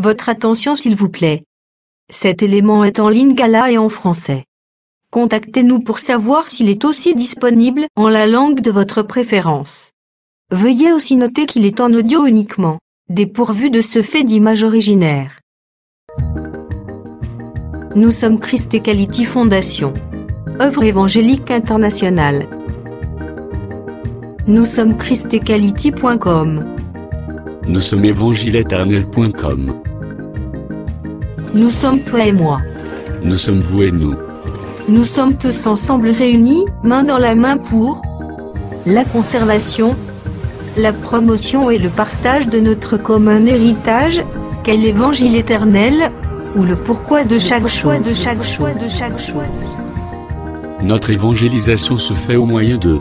Votre attention s'il vous plaît. Cet élément est en lingala et en français. Contactez-nous pour savoir s'il est aussi disponible en la langue de votre préférence. Veuillez aussi noter qu'il est en audio uniquement, dépourvu de ce fait d'image originaire. Nous sommes Christ Equality Fondation. Œuvre évangélique internationale. Nous sommes christequality.com. Nous sommes évangile-éternel.com. Nous sommes toi et moi. Nous sommes vous et nous. Nous sommes tous ensemble réunis, main dans la main pour la conservation, la promotion et le partage de notre commun héritage, qu'est l'évangile éternel, ou le pourquoi de chaque choix, de chaque choix, de chaque choix. Notre évangélisation se fait au moyen de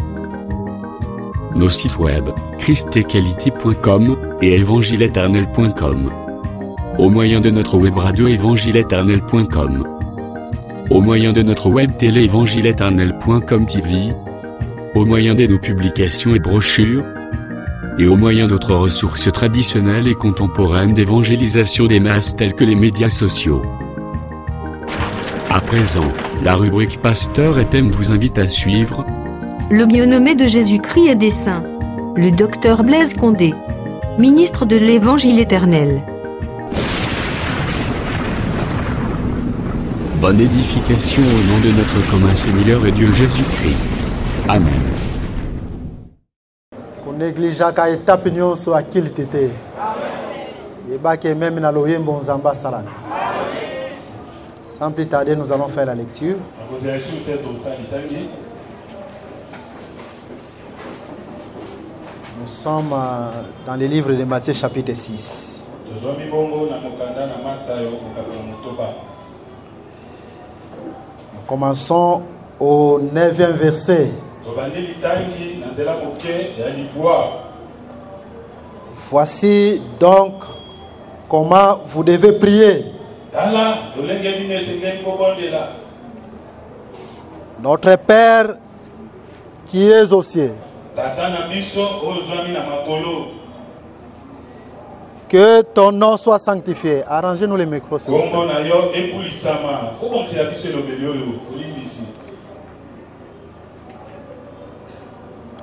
nos sites web, christequality.com et évangile-éternel.com. Au moyen de notre web radio évangile-éternel.com. Au moyen de notre web télé évangile-éternel.com TV. Au moyen de nos publications et brochures. Et au moyen d'autres ressources traditionnelles et contemporaines d'évangélisation des masses telles que les médias sociaux. À présent, la rubrique Pasteur et thème vous invite à suivre le bien-aimé de Jésus-Christ et des saints, le docteur Blaise Condé, ministre de l'Évangile éternel. Bonne édification au nom de notre commun Seigneur et Dieu Jésus-Christ. Amen. Négligeaka étape nyonso akili tete. Yebake même na loyembo nzamba salana. Sans plus tarder, nous allons faire la lecture. Nous sommes dans les livres de Matthieu chapitre 6. Nous commençons au 9e verset. Voici donc comment vous devez prier. Notre Père qui es aux cieux, que ton nom soit sanctifié. Arrangez-nous les micros. S'il vous plaît.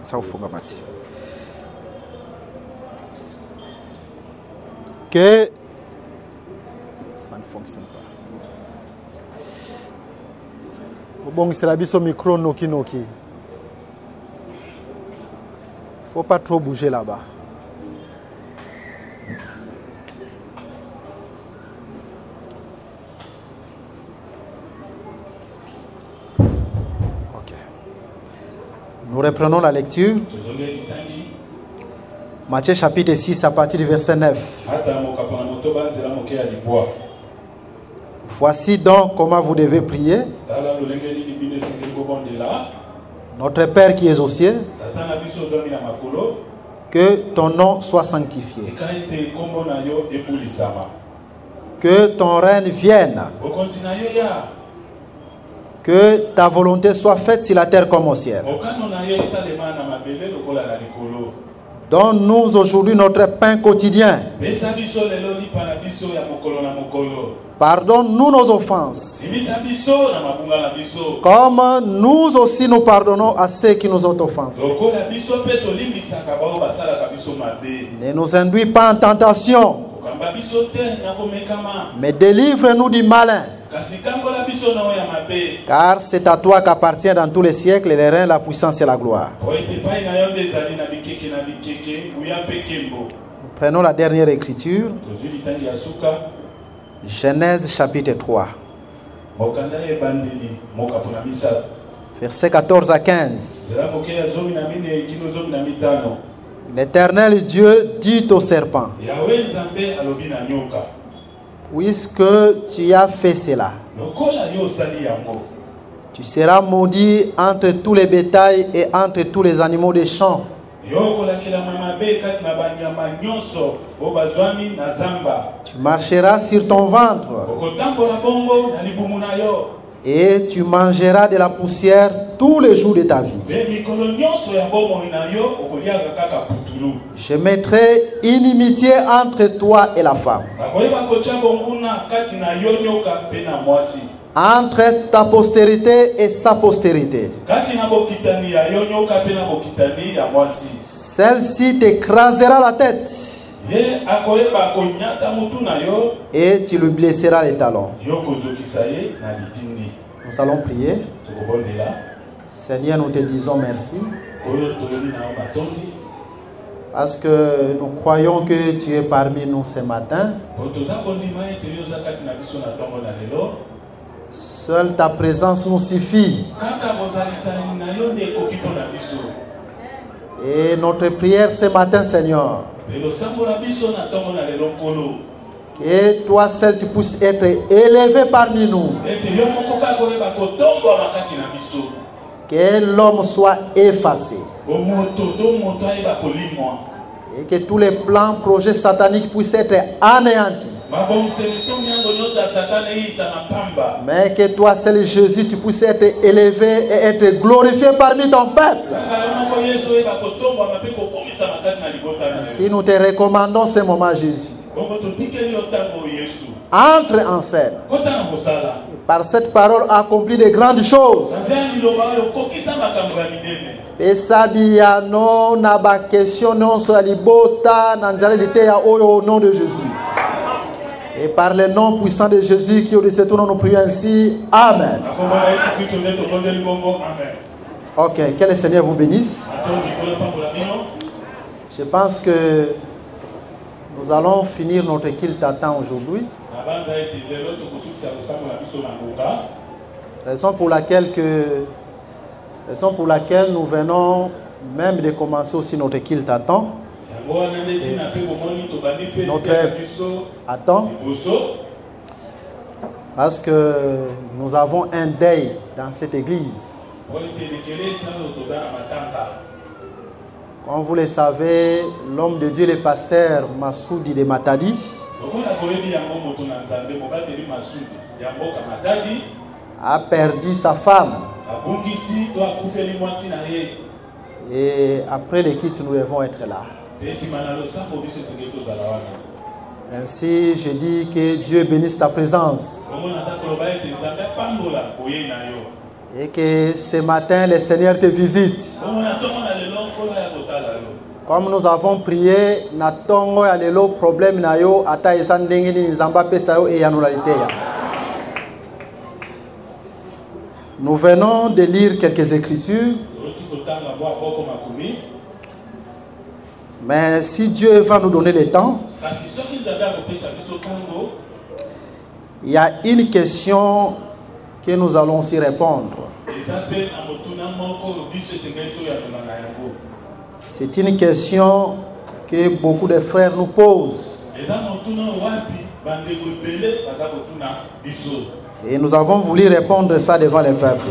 Ça vous faut que ça ne fonctionne pas. Bon, c'est la biso micro noki noki. Faut pas trop bouger là-bas. Ok. Nous reprenons la lecture. Matthieu chapitre 6 à partir du verset 9. Voici donc comment vous devez prier. Notre Père qui es aux cieux, que ton nom soit sanctifié. Que ton règne vienne. Que ta volonté soit faite sur la terre comme au ciel. Donne-nous aujourd'hui notre pain quotidien. Pardonne-nous nos offenses, comme nous aussi nous pardonnons à ceux qui nous ont offensés. Ne nous induis pas en tentation, mais délivre-nous du malin. Car c'est à toi qu'appartient dans tous les siècles les reins, la puissance et la gloire. Prenons la dernière écriture. Genèse chapitre 3. Versets 14 à 15. L'Éternel Dieu dit au serpent: puisque tu as fait cela, tu seras maudit entre tous les bétails et entre tous les animaux des champs. Tu marcheras sur ton ventre Et tu mangeras de la poussière tous les jours de ta vie. Je mettrai inimitié entre toi et la femme, entre ta postérité et sa postérité. Celle-ci t'écrasera la tête et tu lui blesseras les talons. Nous allons prier. Seigneur, nous te disons merci parce que nous croyons que tu es parmi nous ce matin. Seule ta présence nous suffit. Et notre prière ce matin, Seigneur, que toi seul tu puisses être élevé parmi nous. Que l'homme soit effacé. Et que tous les plans, projets sataniques puissent être anéantis. Mais que toi seul Jésus tu puisses être élevé et être glorifié parmi ton peuple. Si nous te recommandons ce moment, Jésus, entre en scène. Par cette parole accomplie de grandes choses. Et ça dit non na ba question non sur libota au nom de Jésus. Et par le nom puissant de Jésus qui au-dessus de tout nom nous prions ainsi. Amen. Ok, que le Seigneur vous bénisse. Je pense que nous allons finir notre culte à temps aujourd'hui. Raison pour laquelle nous venons même de commencer aussi notre culte à temps. À temps. Parce que nous avons un deuil dans cette église. Comme vous le savez, l'homme de Dieu, le pasteur Massoudi de Matadi, a perdu sa femme. Et après le culte, nous devons être là. Ainsi, je dis que Dieu bénisse ta présence. Et que ce matin, le Seigneur te visite. Comme nous avons prié, natongo ya lelo problème na yo ata ezandenge ni nzamba pesa yo e yanulalité. Nous venons de lire quelques écritures. Mais si Dieu va nous donner le temps, il y a une question que nous allons aussi répondre. C'est une question que beaucoup de frères nous posent. Et nous avons voulu répondre ça devant les peuples.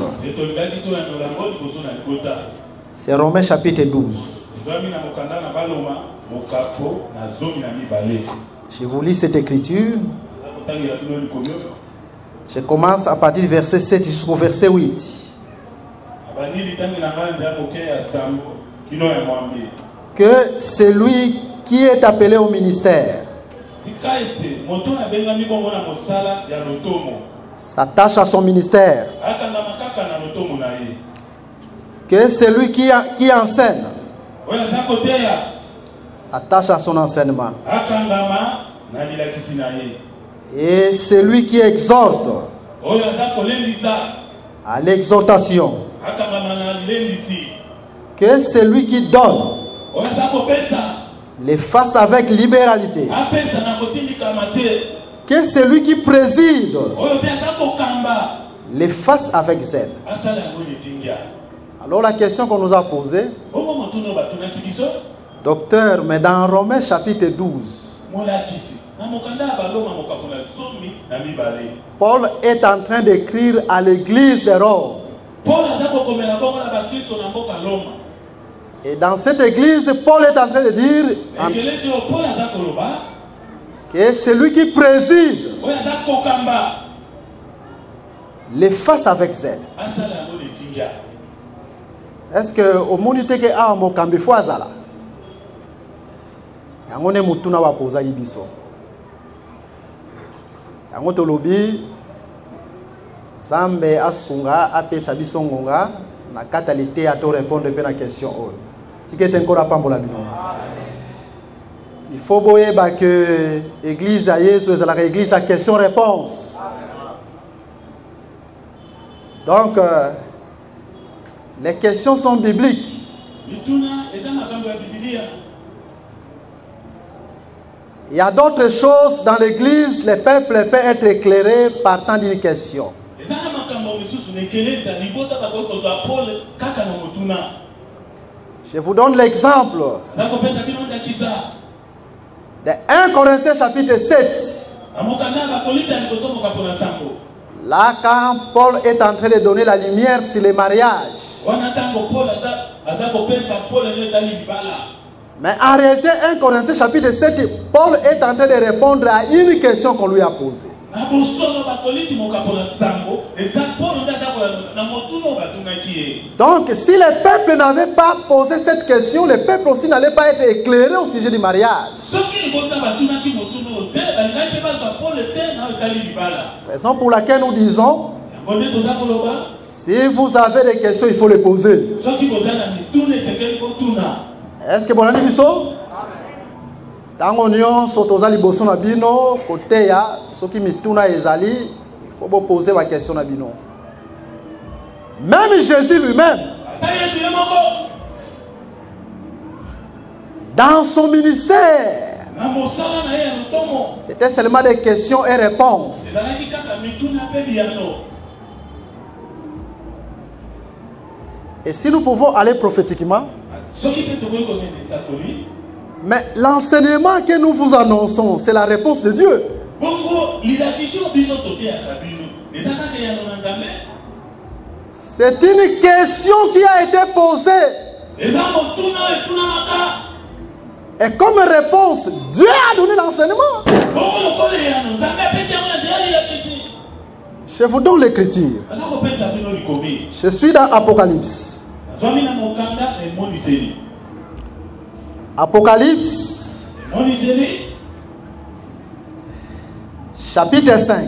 C'est Romains chapitre 12. Je vous lis cette écriture. Je commence à partir du verset 7 jusqu'au verset 8. Que celui qui est appelé au ministère s'attache à son ministère. Que celui qui enseigne s'attache à son enseignement. Et celui qui exhorte à l'exhortation. Que celui qui donne les fasse avec libéralité. Que celui qui préside les fasse avec zèle. Alors la question qu'on nous a posée, docteur, mais dans Romains chapitre 12, Paul est en train d'écrire à l'église de Rome. Et dans cette église, Paul est en train de dire que celui qui préside les fasse avec zèle. Est-ce que au monité que a mo kambi foazala? Yango ne mutuna wa poza ibiso. Yango tolobi Zambe asunga apesa biso ngonga na katalité à te répondre pe na question o. Tikete encore pambola bino. Il faut boyer que l'église à Jésus est la église à question-réponse. Donc, les questions sont bibliques. Il y a d'autres choses dans l'église, le peuple peut être éclairé partant d'une question. Je vous donne l'exemple. De 1 Corinthiens chapitre 7. Là, quand Paul est en train de donner la lumière sur les mariages. Mais en réalité, 1 Corinthiens chapitre 7, Paul est en train de répondre à une question qu'on lui a posée. Donc, si le peuple n'avait pas posé cette question, le peuple aussi n'allait pas être éclairé au sujet du mariage. Raison pour laquelle nous disons, si vous avez des questions, il faut les poser. Est-ce que bon ami biso? Tango nyonso toza liboso na bino côté ya soki mituna ezali, il faut poser la question na bino. Même Jésus lui-même, dans son ministère, c'était seulement des questions et réponses. Et si nous pouvons aller prophétiquement, mais l'enseignement que nous vous annonçons, c'est la réponse de Dieu. C'est une question qui a été posée. Et comme réponse, Dieu a donné l'enseignement. Je vous donne l'écriture. Je suis dans Apocalypse. Apocalypse, chapitre 5.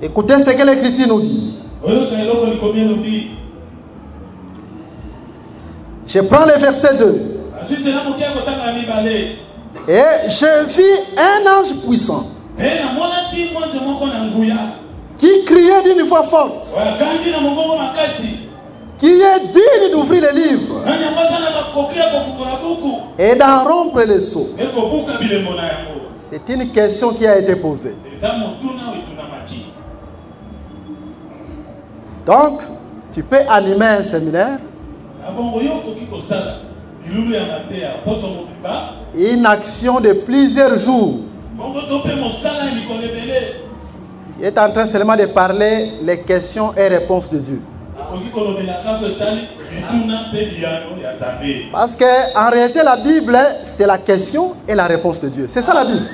Écoutez ce que l'Écriture nous dit. Je prends le verset 2. Et je vis un ange puissant qui criait d'une voix forte, qui est digne d'ouvrir les livres et d'en rompre les sceaux. C'est une question qui a été posée. Donc, tu peux animer un séminaire, une action de plusieurs jours. Tu es en train seulement de parler les questions et réponses de Dieu. Parce qu'en réalité, la Bible, c'est la question et la réponse de Dieu. C'est ça la Bible.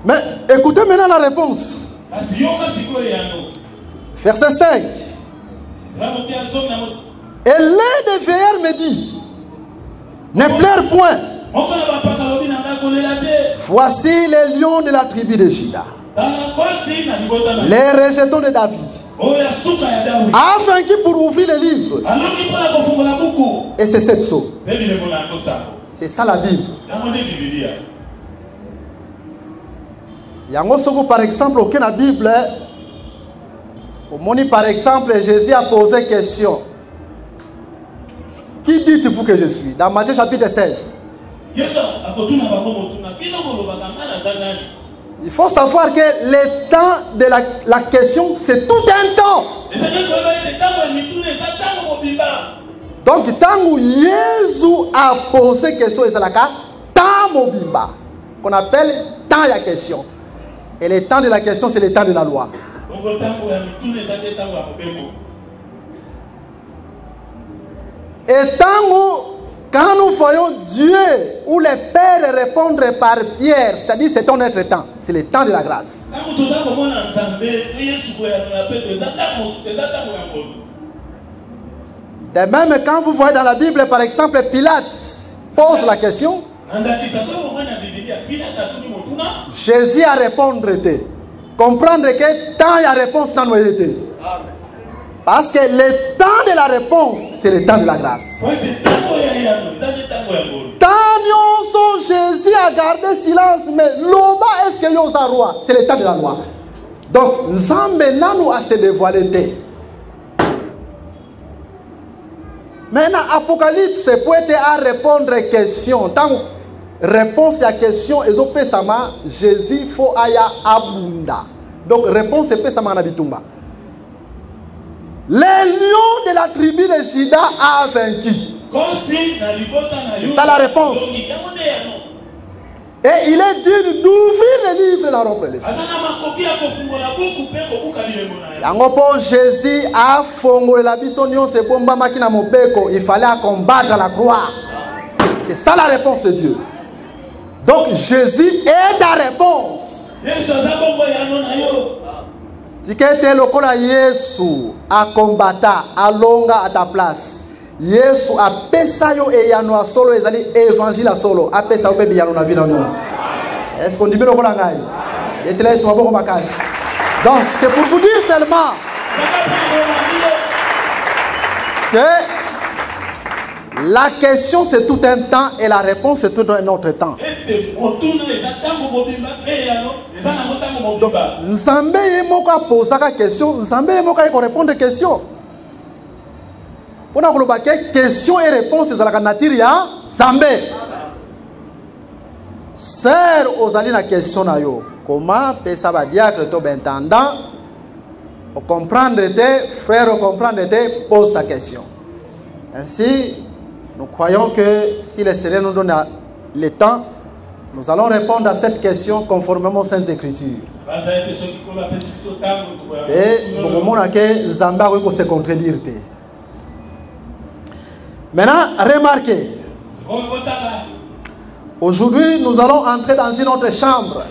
Mais écoutez maintenant la réponse. Verset 5. Et l'un des veilleurs me dit, ne pleure point. Voici les lions de la tribu de Juda, les rejetons de David, afin qu'ils pour ouvrir les livres. Et c'est cette chose. C'est ça la Bible. Yango soko par exemple aucun la Bible. Au moni par exemple Jésus a posé question. Qui dites-vous que je suis? Dans Matthieu chapitre 16. Il faut savoir que le temps de la question, c'est tout un temps. Donc, tant où Jésus a posé question, c'est la temps mobimba, qu'on appelle temps de la question. Et le temps de la question, c'est le temps de la loi. Et tant où Quand nous voyons Dieu ou les pères répondre par Pierre, c'est-à-dire c'est ton être temps, c'est le temps de la grâce. De même, quand vous voyez dans la Bible, par exemple, Pilate pose la question, Jésus a répondu. Comprendre que tant il y a réponse dans nos idées. Parce que le temps de la réponse, c'est le temps de la grâce. Tant Jésus a gardé silence, mais l'oba est-ce que yosa roi? C'est le temps de la loi. Donc, Nzambe n'a nous à se dévoiler. Maintenant, Apocalypse peut être à répondre à question. Tant réponse à question, Jésus faut aya abunda. Donc, réponse c'est pesama na bitumba. Les lions de la tribu de Juda a vaincu. C'est ça la réponse. Et il est dit d'ouvrir les livres dans l'ombre de l'esprit. Jésus a fongolé la bisonnion, c'est bomba makina mobeko. Il fallait combattre la croix. C'est ça la réponse de Dieu. Donc Jésus est la réponse. Si quelqu'un lokola Yesu a combattu, a longa à ta place. Yesu a pesa yo e yano solo ezali évangile solo a pesa ope biyano na vie na nous. Est-ce qu'on dit bien lokola ngai? Et télé sur boko makasi. Donc c'est pour vous dire seulement que la question c'est tout un temps et la réponse c'est tout un autre temps. Donc Nzambe yemoka poser la question, Nzambe yemoka répondre aux questions. On a que questions et réponses à la nature ya Zambé. Sœur Ozali la question na yo. Comment peut ça va dire que tu entendant au comprendre tes frères au comprendre tes pose ta question. Ainsi nous croyons que si le Seigneur nous donne le temps, nous allons répondre à cette question conformément aux Saintes Écritures. Et au moment où Zamba va se contredire. Maintenant, remarquez. Aujourd'hui, nous allons entrer dans une autre chambre.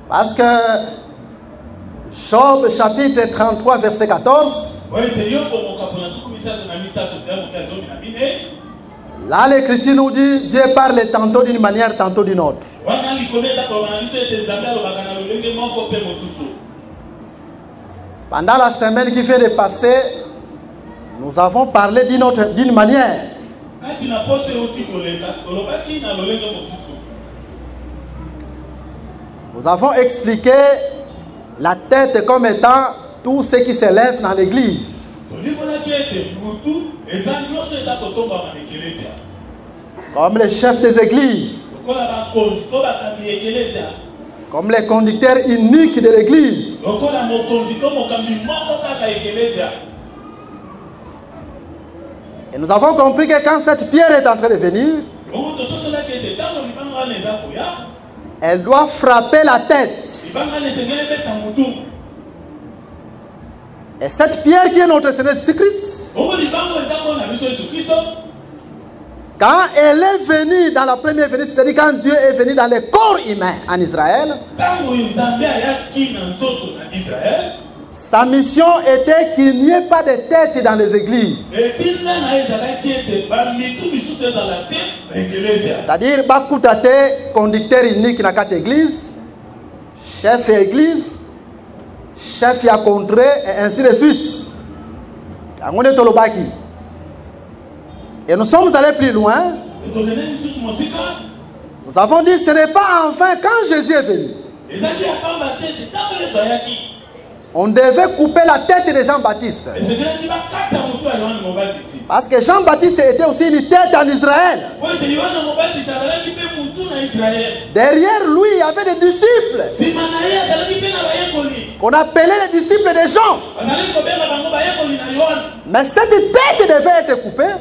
Parce que Job chapitre 33 verset 14. Là, l'Écriture nous dit Dieu parle tantôt d'une manière, tantôt d'une autre. Pendant la semaine qui vient de passer, nous avons parlé d'une manière. Nous avons expliqué la tête comme étant tout ce qui s'élève dans l'église. Comme les chefs des églises. Comme les conducteurs uniques de l'église. Et nous avons compris que quand cette pierre est en train de venir, elle doit frapper la tête. Et cette pierre qui est notre Seigneur Jésus-Christ, quand elle est venue dans la première venue, c'est-à-dire quand Dieu est venu dans le corps humain en Israël, sa mission était qu'il n'y ait pas de tête dans les églises. C'est-à-dire, Bakutate, conducteur unique dans quatre églises, chef église, chef à contrée, et ainsi de suite. Et nous sommes allés plus loin. Nous avons dit ce n'est pas enfin quand Jésus est venu. On devait couper la tête de Jean-Baptiste. Parce que Jean-Baptiste était aussi une tête en Israël. Derrière lui, il y avait des disciples. Qu'on appelait les disciples de Jean. Mais cette tête devait être coupée.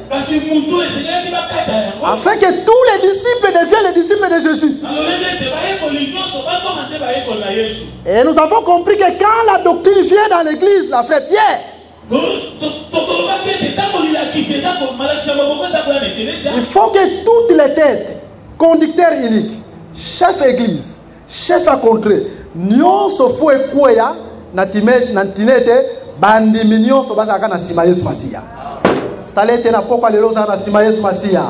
Afin que tous les disciples deviennent les disciples de Jésus. Et nous avons compris que quand la doctrine vient dans l'église, la frère Pierre, Il faut que toutes les têtes, conducteurs uniques, chef église, chef à contrée, nyon so fou et kouya, natinete, bandimi nyon so basaka na sima Yesu Masia. Salete na poko lelo za na sima Yesu Masia.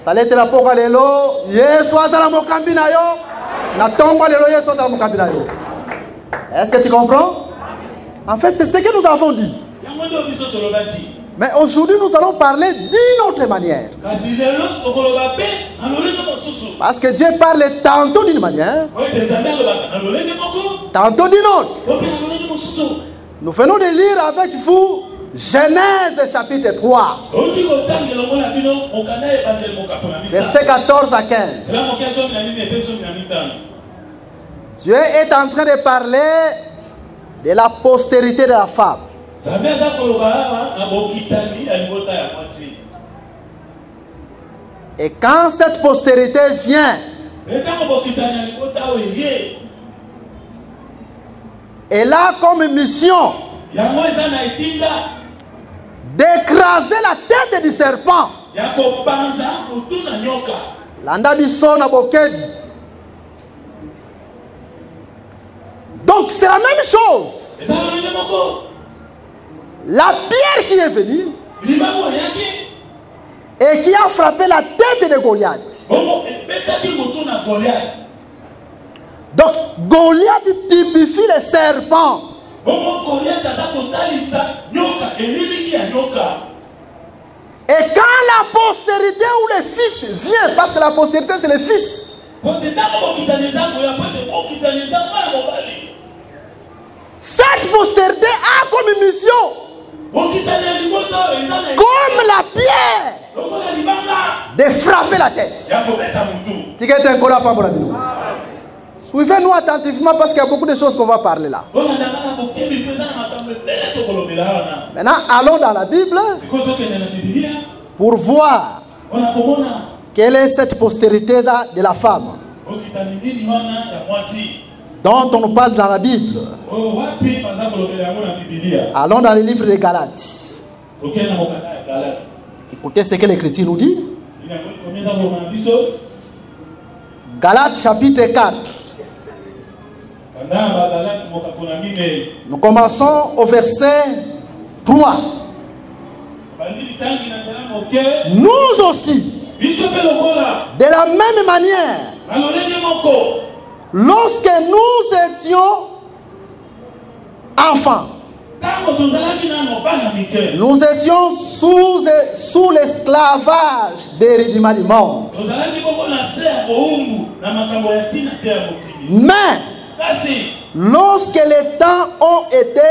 Salete na poko lelo, Yesu azala mokambi na yo, na tomba lelo Yesu azala mokambi na yo. Est-ce que tu comprends? En fait, c'est ce que nous avons dit. Mais aujourd'hui, nous allons parler d'une autre manière. Parce que Dieu parle tantôt d'une manière, tantôt d'une autre. Nous venons de lire avec vous Genèse chapitre 3, versets 14 à 15. Dieu est en train de parler de la postérité de la femme. Et quand cette postérité vient, elle a comme mission d'écraser la tête du serpent. Donc c'est la même chose. La pierre qui est venue et qui a frappé la tête de Goliath. Donc Goliath typifie les serpents. Et quand la postérité ou les fils vient, parce que la postérité c'est les fils, cette postérité a comme mission, comme la pierre, de frapper la tête. Suivez-nous attentivement parce qu'il y a beaucoup de choses qu'on va parler là. Maintenant, allons dans la Bible pour voir quelle est cette postérité-là de la femme dont on nous parle dans la Bible. Allons dans le livre de Galates. Écoutez ce que l'Écriture nous dit. Galates chapitre 4. Nous commençons au verset 3. Nous aussi, de la même manière, lorsque nous étions enfants, nous étions sous l'esclavage des rudiments du monde. Mais lorsque les temps ont été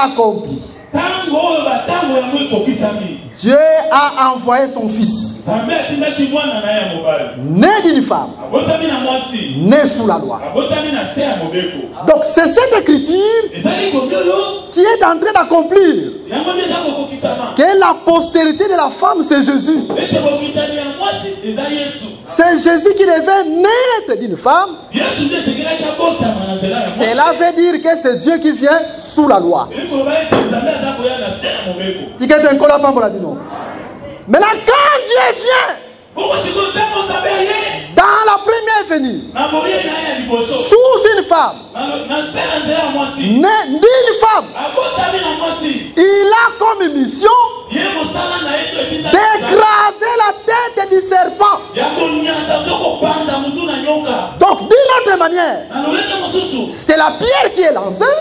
accomplis, Dieu a envoyé son fils, né d'une femme, né sous la loi. Donc c'est cette écriture qui est en train d'accomplir que la postérité de la femme c'est Jésus. C'est Jésus qui devait naître d'une femme. Cela veut dire que c'est Dieu qui vient sous la loi. Maintenant, quand Dieu vient dans la première venue, sous une femme, née d'une femme, il a comme mission d'écraser la tête du serpent. Donc, d'une autre manière, c'est la pierre qui est lancée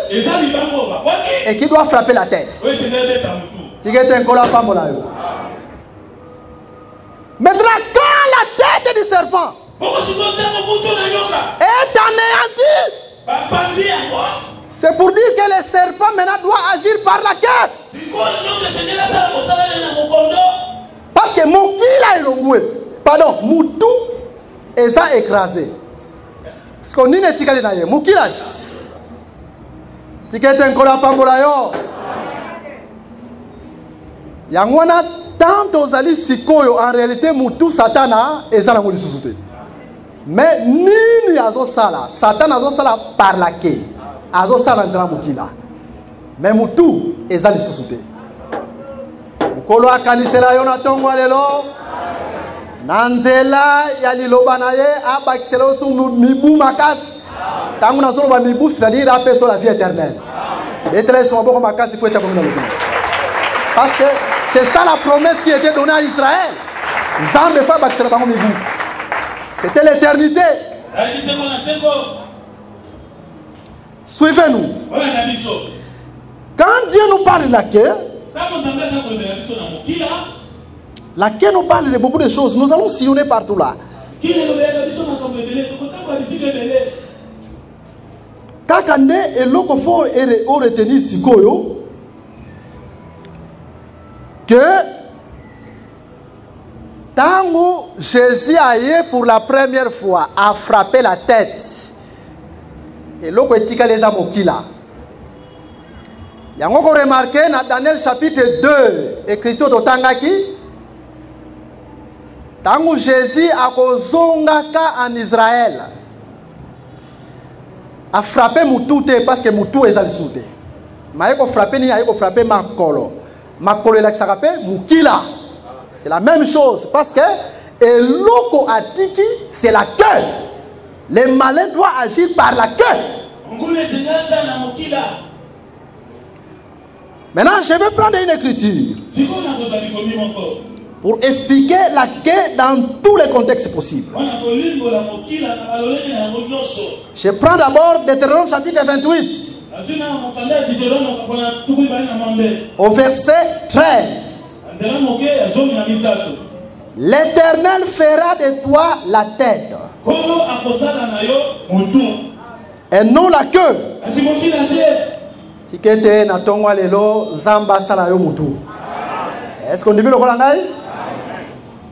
et qui doit frapper la tête. Maintenant, quand la tête du serpent est anéantie, c'est pour dire que le serpent maintenant doit agir par la quête. Parce que mon kila est l'ongoué. Pardon, Moutou est ça écrasé. Parce qu'on dit que tu as dit, Moukila. Tu as dit, Yangwana, tant aux alliés sikoyo, en réalité, Moutou, Satana, et ça, la mouli sous-souté. Mais ni azo sala, Satan azo sala par la quai. Azo sala dans la moukila. Mais Moutou, et ça, les sous-souté. Mukolo akanisela yona tongo alelo. Nanzela ya liloba na ye abakisela su mibu makasi. Tangu na solo ba mibu c'est-à-dire apé sur la vie éternelle. Et très souvent beaucoup makasi faut être comme dans le monde. Parce que c'est ça la promesse qui était donnée à Israël. Zambe fa bakisela bango mibu. C'était l'éternité. Suivez-nous. Quand Dieu nous parle de la queue nous parle de beaucoup de choses, nous allons sillonner partout là. Kakande et l'okofo et retenir sikoyo que Tango Jésus a eu pour la première fois a frappé la tête. Et l'autre etika les amokila. Yango ko remarqué dans Daniel chapitre 2 écrit sur Totangaki. Tango Jésus a kozongaka en Israël. A frappé Moutoute parce que Moutou est al-soudé. Mais il a frappé ni a frappé Makolo. Makolo est là qui s'appelle Moukila. C'est la même chose parce que Eloko Atiki, c'est la queue. Les malins doivent agir par la queue. Maintenant, je vais prendre une écriture pour expliquer la queue dans tous les contextes possibles. Je prends d'abord Deutéronome chapitre 28 au verset 13. L'Éternel fera de toi la tête et non la queue. Est-ce qu'on dit le Corangai?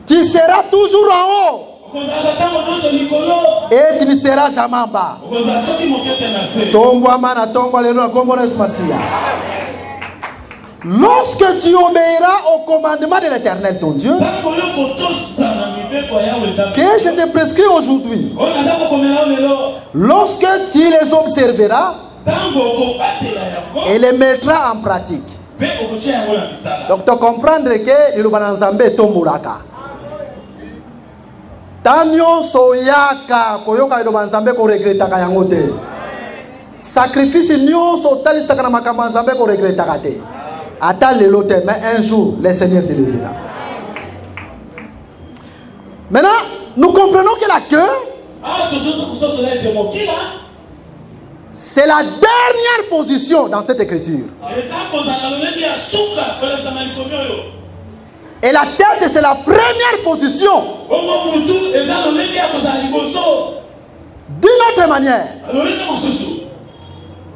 Tu seras toujours en haut et tu ne seras jamais en bas. Lorsque tu obéiras au commandement de l'Éternel ton Dieu, que je te prescris aujourd'hui, lorsque tu les observeras et les mettras en pratique. Donc tu comprends que le Bananzambe est Tomuraka. Tanyo soyaka koyoka le Bananzambe ko regretta kayangote. Sacrifice nyo so tali sakana makambanzambe ko regretta kate. Attends le lote, mais un jour, le Seigneur te le dira. Maintenant, nous comprenons que la queue, c'est la dernière position dans cette écriture. Et la tête, c'est la première position. D'une autre manière,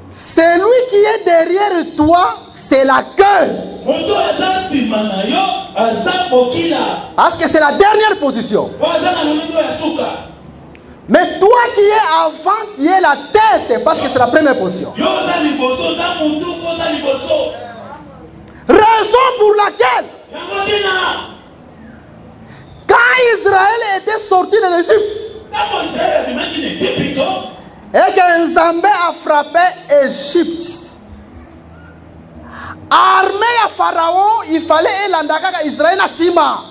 celui qui est derrière toi, c'est la queue. Parce que c'est la dernière position. Mais toi qui es avant, tu es la tête. Parce que c'est la première position. Raison pour laquelle, quand Israël était sorti de l'Égypte, et que Nzambe a frappé l'Égypte, armée à Pharaon, il fallait que Israël n'a sima.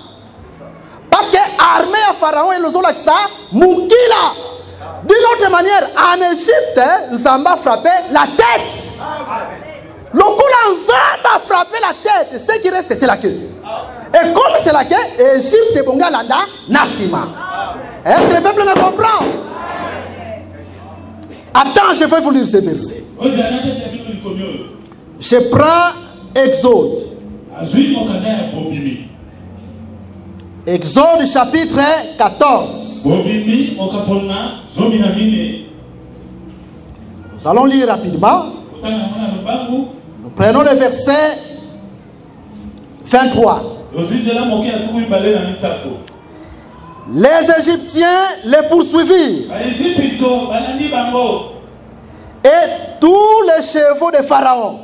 Parce que armée à Pharaon et le Zolaksa, Moukila. D'une autre manière, en Égypte, Nzamba a frappé la tête. Le coup Nzamba a frappé la tête. Ce qui reste, c'est la queue. Et comme c'est la queue, Égypte et Bongalanda n'a sima. Est-ce que le peuple me comprend? Attends, je vais vous lire ces versets. Je prends Exode. Exode chapitre 14. Nous allons lire rapidement. Nous prenons le verset 23. Les Égyptiens les poursuivirent. Et tous les chevaux de Pharaon,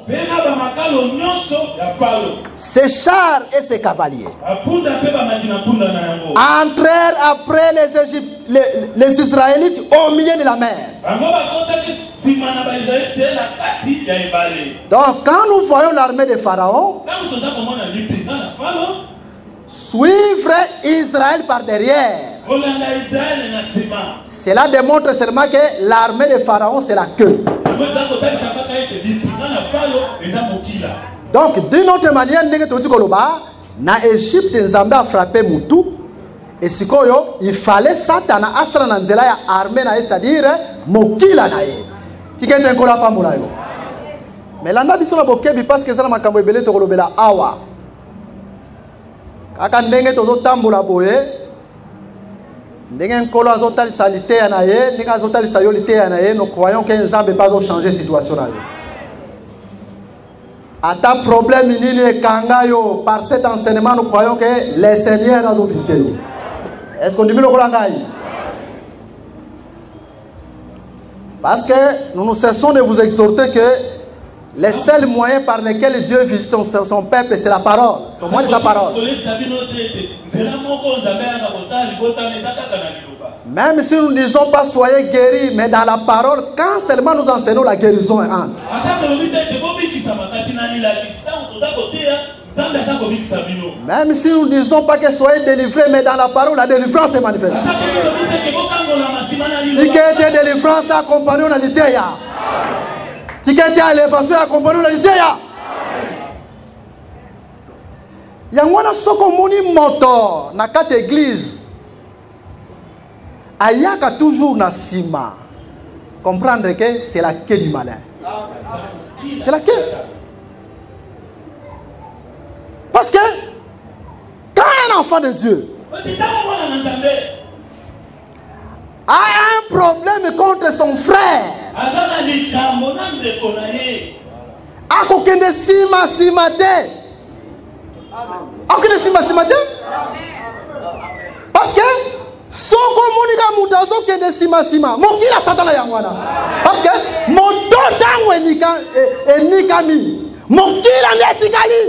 ses chars et ses cavaliers, entrèrent après les Israélites au milieu de la mer. Donc quand nous voyons l'armée de Pharaon suivre frère Israël par derrière. Cela démontre seulement que l'armée de Pharaon, c'est la queue. Donc, d'une autre manière, na Égypte, Nzambe a frappé Moutou. Et si il fallait Satan asra na nzela ya armée na, c'est-à-dire mokila na ye. Tikende nkola pa mulayo. Mais là, biso na bokebi parce que ça na makambo ebele to kolobela awa. Kaka ndenge tozo tambola boye. Ndenge nkolo azotalisa liteya na ye, ndenge azotalisa yo liteya na ye, nous croyons que Nzambe pas changer situation na yo. À ta problème nini ekangayo par cet enseignement, nous croyons que les seigneurs ont visité nous. Est-ce qu'on dit le Kolangaï? Parce que nous nous cessons de vous exhorter que les seuls moyens par lesquels Dieu visite son peuple, c'est la parole. C'est au moins sa parole. Même si nous ne disons pas soyez guéris, mais dans la parole, quand seulement nous enseignons, la guérison est entre. Même si nous ne disons pas que soyez délivrés, mais dans la parole, la délivrance est manifestée. Si que la délivrance accompagne la liteya. Si que la élévation accompagne la liteya. Yangwana soko moni moto na kate église. Ayaka toujours na sima. Comprendre que c'est la queue du malin. C'est la queue. Parce que quand un enfant de Dieu a un problème contre son frère, akokende sima simate. Akokende sima simate. Parce que soko monika mutazo kende sima sima. Mokila satana yangwana. Parce que mon totango enikami. Mokila netikali.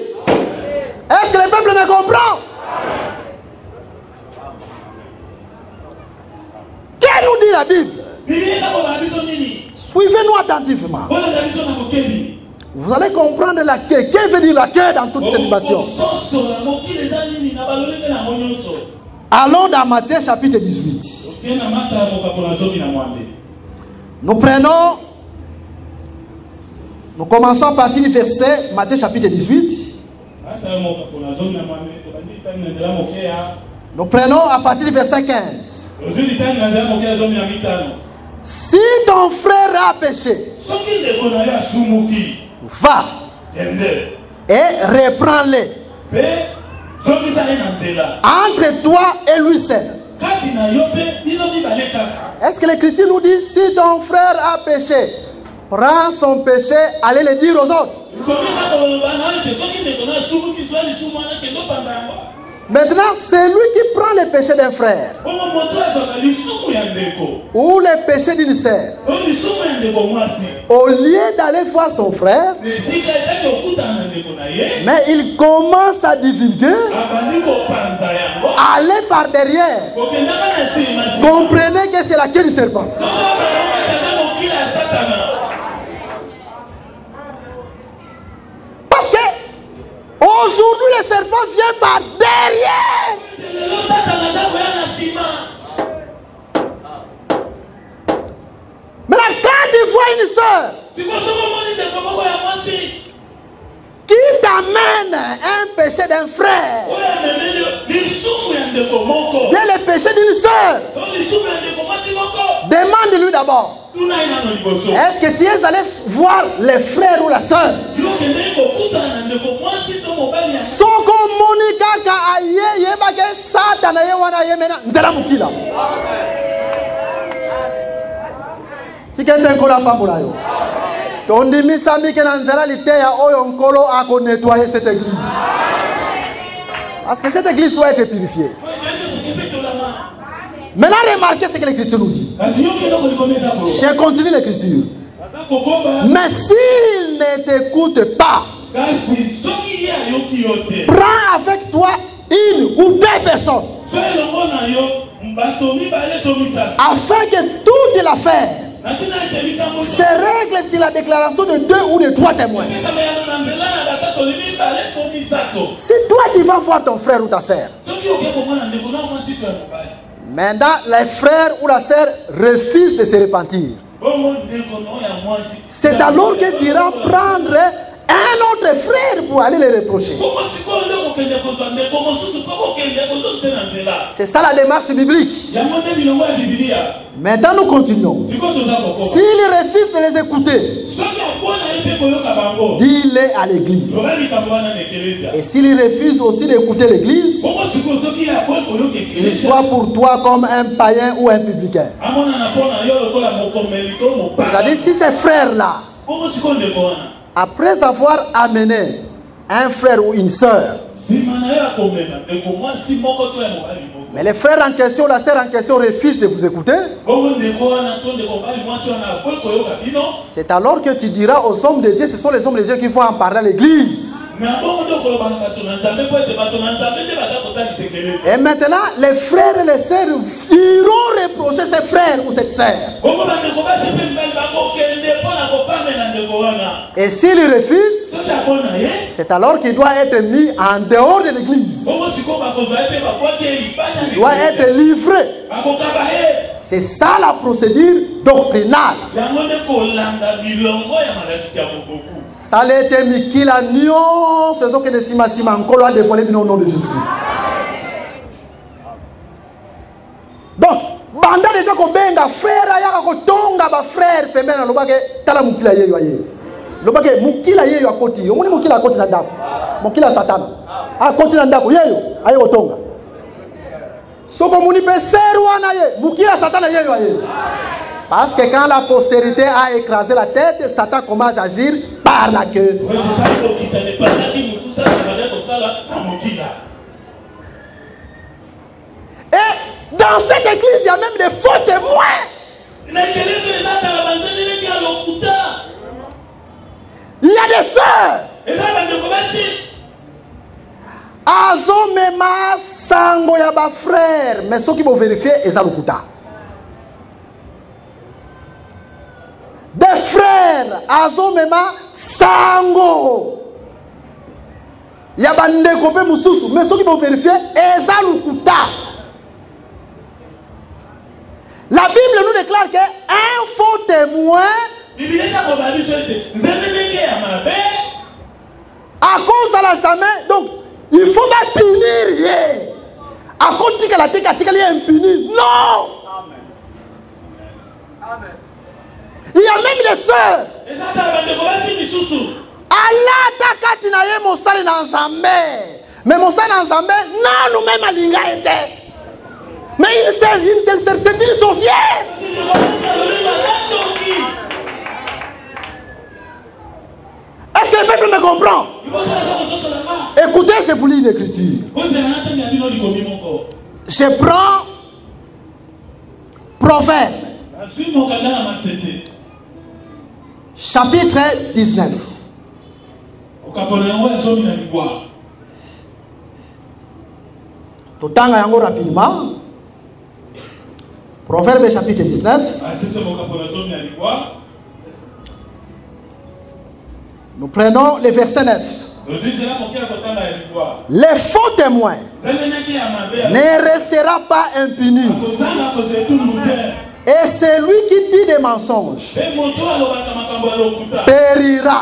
Est-ce que le peuple me comprend? Qu'est-ce que nous dit la Bible? Suivez-nous attentivement. Vous allez comprendre la queue. Qu'est-ce que veut dire la queue dans toute cette situation? Allons dans Matthieu chapitre 18. Nous commençons à partir du verset Matthieu chapitre 18. Nous prenons à partir du verset 15. Si ton frère a péché, va et reprends-le entre toi et lui seul. Est-ce que l'Écriture nous dit si ton frère a péché, prends son péché, allez le dire aux autres? Maintenant, c'est lui qui prend le péché d'un frère ou le péché d'une sœur. Au lieu d'aller voir son frère, mais il commence à divulguer, aller par derrière. Comprenez que c'est la queue du serpent. Aujourd'hui, le serpent vient par derrière. Maintenant, quand tu vois une soeur qui t'amène un péché d'un frère, bien le péché d'une soeur, demande-lui d'abord. Est-ce que tu es allé voir les frères ou la soeur? Soko monika ka aye yeba ke Satan ye wana ye mena nzela mukila. Tikende nkola pambola yo. Tondimi sami ke na nzela liteya oyo nkolo ako nettoyer cette église. Parce que cette église doit être purifiée. Maintenant, remarquez ce que l'Écriture nous dit. Je continue l'Écriture. Mais s'il ne t'écoute pas, prends avec toi une ou deux personnes, afin que toute l'affaire se règle sur la déclaration de 2 ou de 3 témoins. Si toi tu vas voir ton frère ou ta sœur, Maintenant, les frères ou la sœur refusent de se repentir. C'est alors qu'il dira prendre un autre frère pour aller les reprocher. C'est ça la démarche biblique. Maintenant nous continuons. S'il refuse de les écouter, dis-les à l'église. Et s'il refuse aussi d'écouter l'église, il soit pour toi comme un païen ou un publicain. C'est-à-dire si ces frères-là, après avoir amené un frère ou une sœur, mais les frères en question, la sœur en question refuse de vous écouter, c'est alors que tu diras aux hommes de Dieu, ce sont les hommes de Dieu qui vont en parler à l'église. Et maintenant, les frères et les sœurs iront reprocher ces frères ou cette sœur. Et s'il refuse, c'est alors qu'il doit être mis en dehors de l'église. Il doit être livré. C'est ça la procédure doctrinale. Ça l'a été Mikila Nyon, c'est ce que les Simasima encore a dévoilé au nom de Jésus-Christ. Donc, banda déjà ko benga frère ya ko tonga ba frère pembena lobake tala mukila yeyo aye. Lobake mukila yeyo akoti. Omuni mukila akoti na ndako. Mukila satana. Akoti na ndako yeyo aye otonga. Soko muni pe seru wana ye mukila satana yeyo aye. Parce que quand la postérité a écrasé la tête, Satan commence à agir par la queue. Et dans cette église, il y a même des faux témoins. Il y a des sœurs. Azo mema sango ya ba frère, mais ceux qui vont vérifier, ils ont le des frères, azomema sango. Il y a des ndeko mususu, mais ceux qui vont vérifier, ezalukuta. La Bible nous déclare qu'un faux témoin, à cause de la jamais, donc il faut pas punir. À cause de la tête, il est impuni. Non! Amen. Il y a même les sœurs. Allah takati na ye mosali na nzambe. Mais mosali na nzambe na nous-mêmes alinga ete. Mais c'est une sorcière. Est-ce que le peuple me comprend? Écoutez, je vous lis une écriture. Je prends Proverbe. Chapitre 19. Totanga yango rapidement. Proverbe chapitre 19. Nous prenons le verset 9. Les faux témoins ne restera pas impuni. Et celui qui dit des mensonges périra.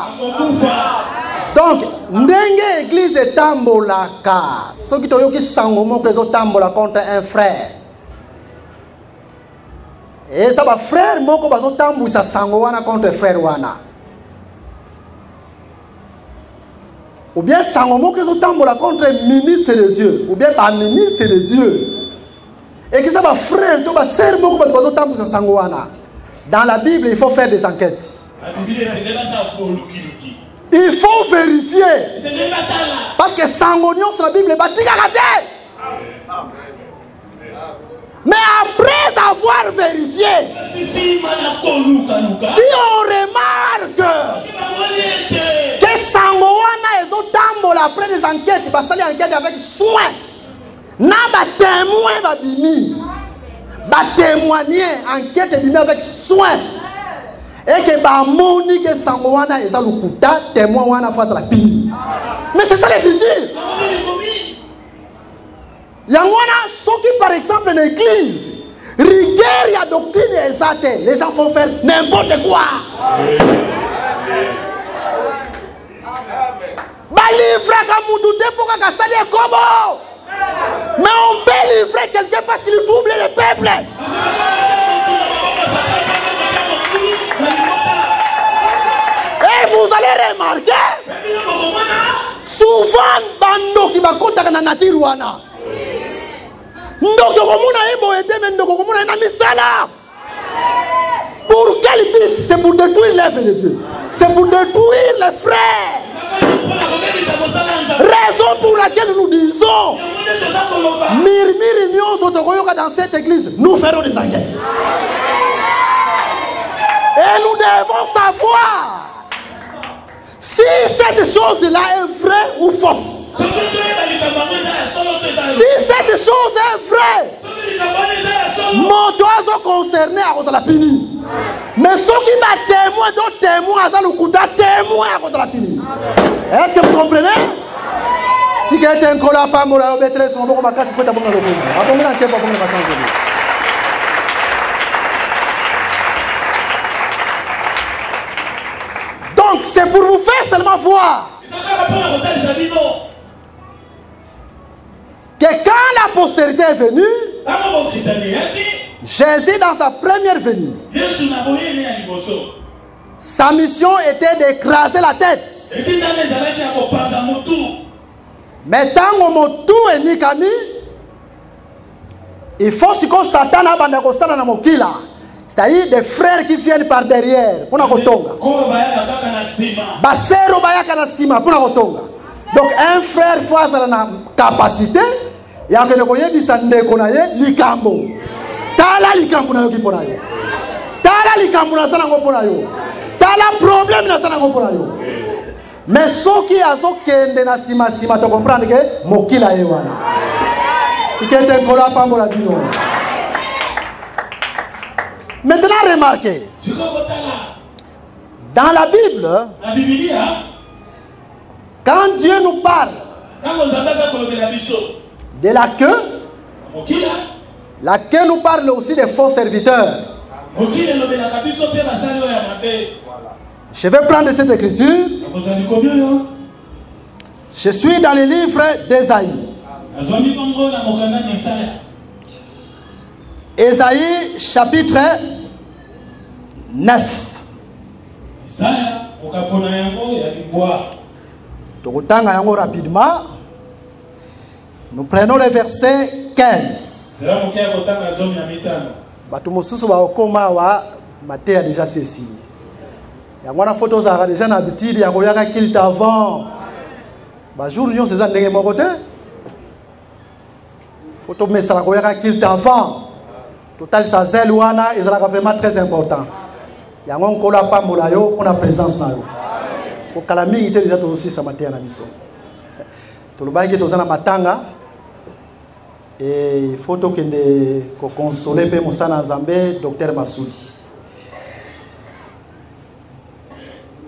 Donc, ndenge église tambolaka. Ceux qui ont eu sangomo que zo tambola contre un frère. Et ça va frère moko bazo tambu sa sangowana contre frère wana. Ou bien sangomo que zo tambola contre ministre de Dieu, ou bien pas ministre de Dieu. Et que ça va frère, tout va serre beaucoup de bazo tambu sa sangowana. Dans la Bible, il faut faire des enquêtes. Il faut vérifier. Parce que sangonion sur la Bible est bâti caractère. Mais après avoir vérifié, si on remarque que sangowana est au tambour après des enquêtes, il va salir enquête avec soin. Na ba témoin va bini, ba témoigner enquête bini avec soin. Et que ba moni que sangowana est dans le kuta témoin wana face à la pini. Mais c'est ça les dire. Yangwana, ceux qui par exemple l'église, rigueur et doctrine exatée, les gens font faire n'importe quoi. Livrer comme tout pour qu'à salir comment. Mais on peut livrer quelqu'un parce qu'il double le peuple. Et vous allez remarquer, souvent, bando qui va compter dans la nature. Pour quel but? C'est pour détruire l'œuvre de Dieu. C'est pour détruire les frères. Raison pour laquelle nous disons dans cette église, nous ferons des enquêtes. Et nous devons savoir si cette chose-là est vraie ou fausse. Si cette chose est vraie, mon oiseau concerné à cause de la puni. Mais ceux qui m'a témoin, d'autres témoins, dans le coup d'un témoin à cause de la puni. Est-ce que vous comprenez? Si quelqu'un ne colla pas, mon maîtresse, on va casser pour ta bonne réponse. Attendez, on ne pas changer. Donc, c'est pour vous faire seulement voir que quand la postérité est venue, Jésus dans sa première venue, sa mission était d'écraser la tête. Mais tant que est nikami, il faut que Satan a bandakosana na mokila. C'est-à-dire des frères qui viennent par derrière pour na kotonga. Basero bayaka na sima pour na kotonga. Donc un frère faut avoir la capacité ya que ne koyebisa ndeko na ye likambo. Tala likambo na yo kipona yo. Tala likambo na sana ngopona yo. Tala problème na sana ngopona yo. Mais ceux qui ont kende na sima sima to comprendre que mokila ye wana. Si quelqu'un kola pa mola bino. Maintenant remarquez. Dans la Bible, quand Dieu nous parle de la queue nous parle aussi des faux serviteurs. Je vais prendre cette écriture. Je suis dans le livre d'Ésaïe. Ésaïe chapitre 9. Rapidement. Nous prenons le verset 15. Déjà ceci. Il y a une photo déjà d'habitude, il y a un kilt avant. Jour nous c'est ça de mon côté. Photo mais ça il y a un kilt avant. Total ça zelouana et ça vraiment très important. Il y a un kola pa molayo on a présence na yo. Pour kalami était déjà aussi ça matin na biso. To lo baiki to zana matanga et photo que ne ko consoler pe musana Nzambe docteur Masuli.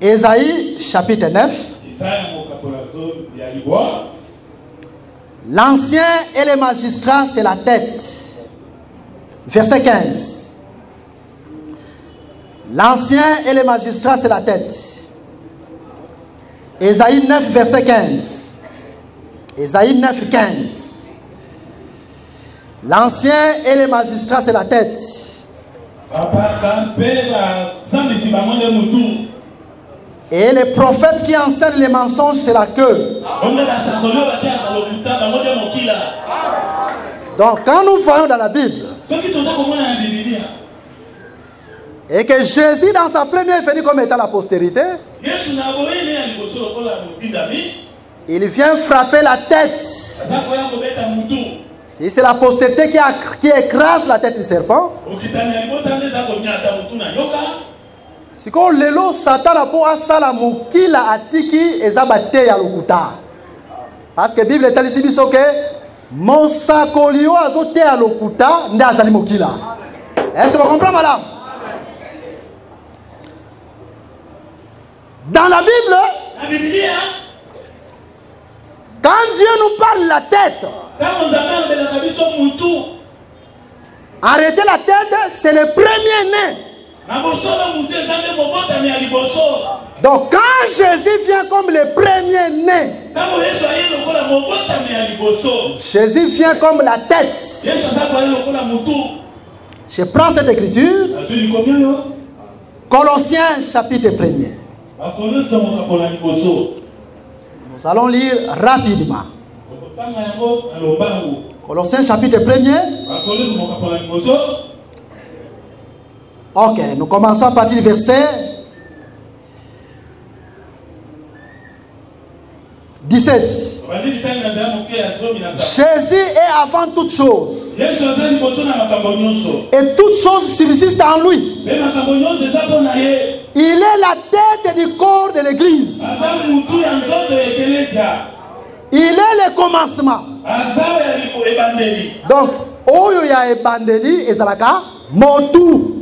Ésaïe chapitre 9. L'ancien et les magistrats, c'est la tête. Verset 15. L'ancien et les magistrats, c'est la tête. Ésaïe 9, verset 15. Ésaïe 9, 15. L'ancien et les magistrats, c'est la tête. Et les prophètes qui enseignent les mensonges, c'est la queue. Donc, quand nous voyons dans la Bible, et que Jésus, dans sa première venue comme étant la postérité, il vient frapper la tête. Si c'est la postérité qui écrase la tête du serpent, si on lelo Satan a pour asala mokila atiki ezabate ya lokuta. Parce que la Bible est ici biso que monsakolio azote ya lokuta nda azali mokila. Est-ce que vous comprenez madame? Dans la Bible, quand Dieu nous parle la tête, Arrêter la tête, c'est le premier-né. Donc quand Jésus vient comme le premier-né, Jésus vient comme la tête. Je prends cette écriture. Colossiens chapitre 1er. Nous allons lire rapidement. Colossiens chapitre 1er. Ok, nous commençons à partir du verset 17. Jésus est avant toute chose. Et toute chose subsiste en lui. Il est la tête du corps de l'église. Il est le commencement. Donc, oyo ya ebandeli ezalaka motu.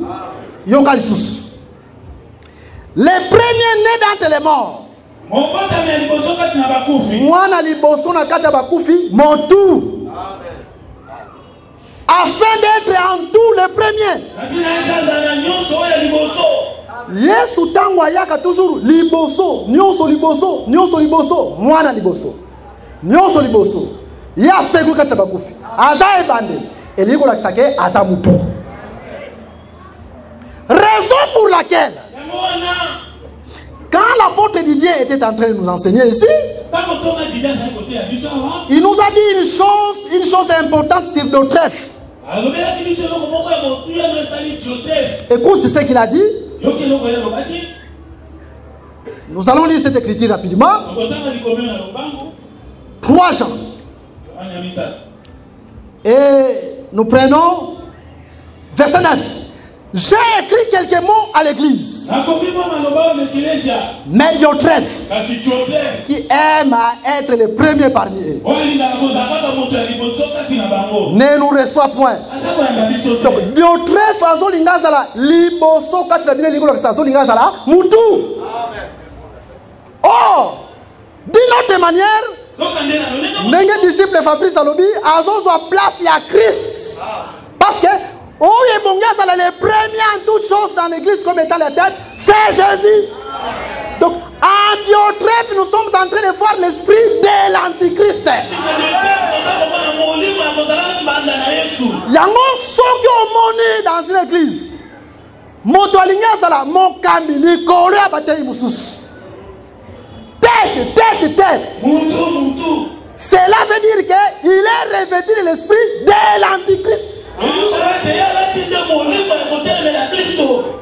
Yoka lisusu. Le premier né d'entre les morts. Mwana liboso na kati ya bakufi motu. Afin d'être en tout le premier. Yesu tango ayaka toujours liboso, nyonso liboso, nyonso liboso, mwana liboso. Nyonso liboso. Ya segu kati ya bakufi. Aza ebande. Eliko la kisake aza mutu. Raison pour laquelle, quand l'apôtre Didier était en train de nous enseigner ici, il nous a dit une chose importante sur Diotrephe. Écoute ce qu'il a dit. Nous allons lire cette écriture rapidement. 3 Jean. Et nous prenons verset 9. J'ai écrit quelques mots à l'église. Mais Diotrephe, qui aime à être le premier parmi eux, ne nous reçoit point. Donc Diotrephe azolingazala liboso kati na bino likolo azolingazala mutu. Or, d'une autre manière, ndenge disciple Fabrice alobi azozwa place ya Christ. Parce que le premier en toutes choses dans l'église comme étant la tête, c'est Jésus. Donc, en Diotrephe, nous sommes en train de voir l'esprit de l'antichrist. Il y a un qui ont monné dans une église. Tête. Cela veut dire qu'il est revêtu de l'esprit de l'antichrist.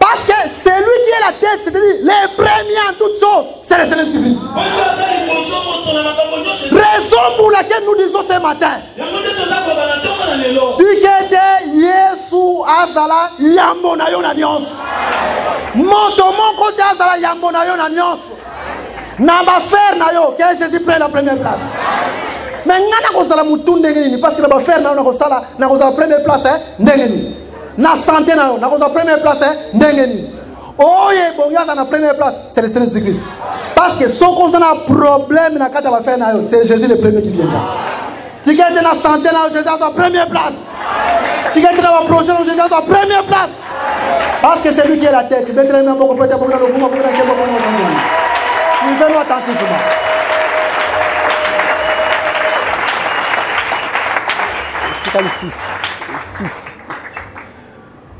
Parce que c'est lui qui est la tête, c'est-à-dire les premiers en toutes choses, c'est le Seigneur Jésus. Raison pour laquelle nous disons ce matin, tu kete Yesu azala yambo na yo na nyonso. Moto moko te azala yambo na yo na nyonso. Na ba faire na yo, que Jésus prenne la première place. Mais ngana kozala mutu ndenge nini parce que na ba faire na kozala na kozala première place ndenge nini. Na santé na yo na kozala première place ndenge nini. Oye bongaza na première place, c'est le Seigneur Jésus. Parce que si on a un problème na kata ba faire na yo, c'est Jésus le premier qui viendra. Tu gagnes na santé na Jésus à sa première place. Tu gagnes na projet na Jésus à sa première place. Parce que c'est lui qui est la tête. Nous venons attentivement.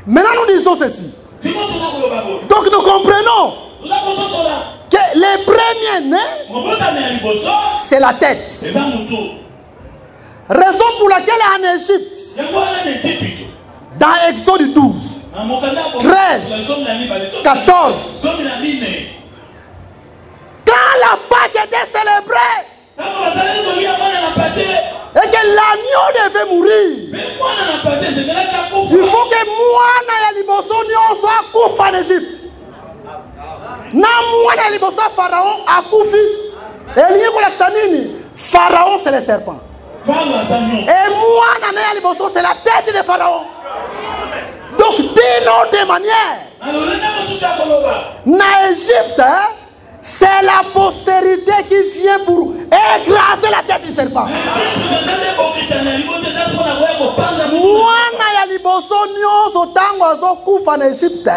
Maintenant nous disons ceci. Donc nous comprenons que les premiers nés, c'est la tête. Raison pour laquelle en Égypte, dans Exode 12, 13, 14, quand la Pâque était célébrée, et que l'agneau devait mourir, il faut que Mwana ya liboso nyonso akufa en Égypte. Na Mwana ya liboso Pharaon akufi. Elingi kolakisa nini? Pharaon c'est le serpent. Et Mwana ya liboso c'est la tête de Pharaon. Donc d'une autre manière, na Égypte, c'est la postérité qui vient pour écraser la tête du serpent. Mwana ya liboso liboso nyonso tango azokufa na Égypte.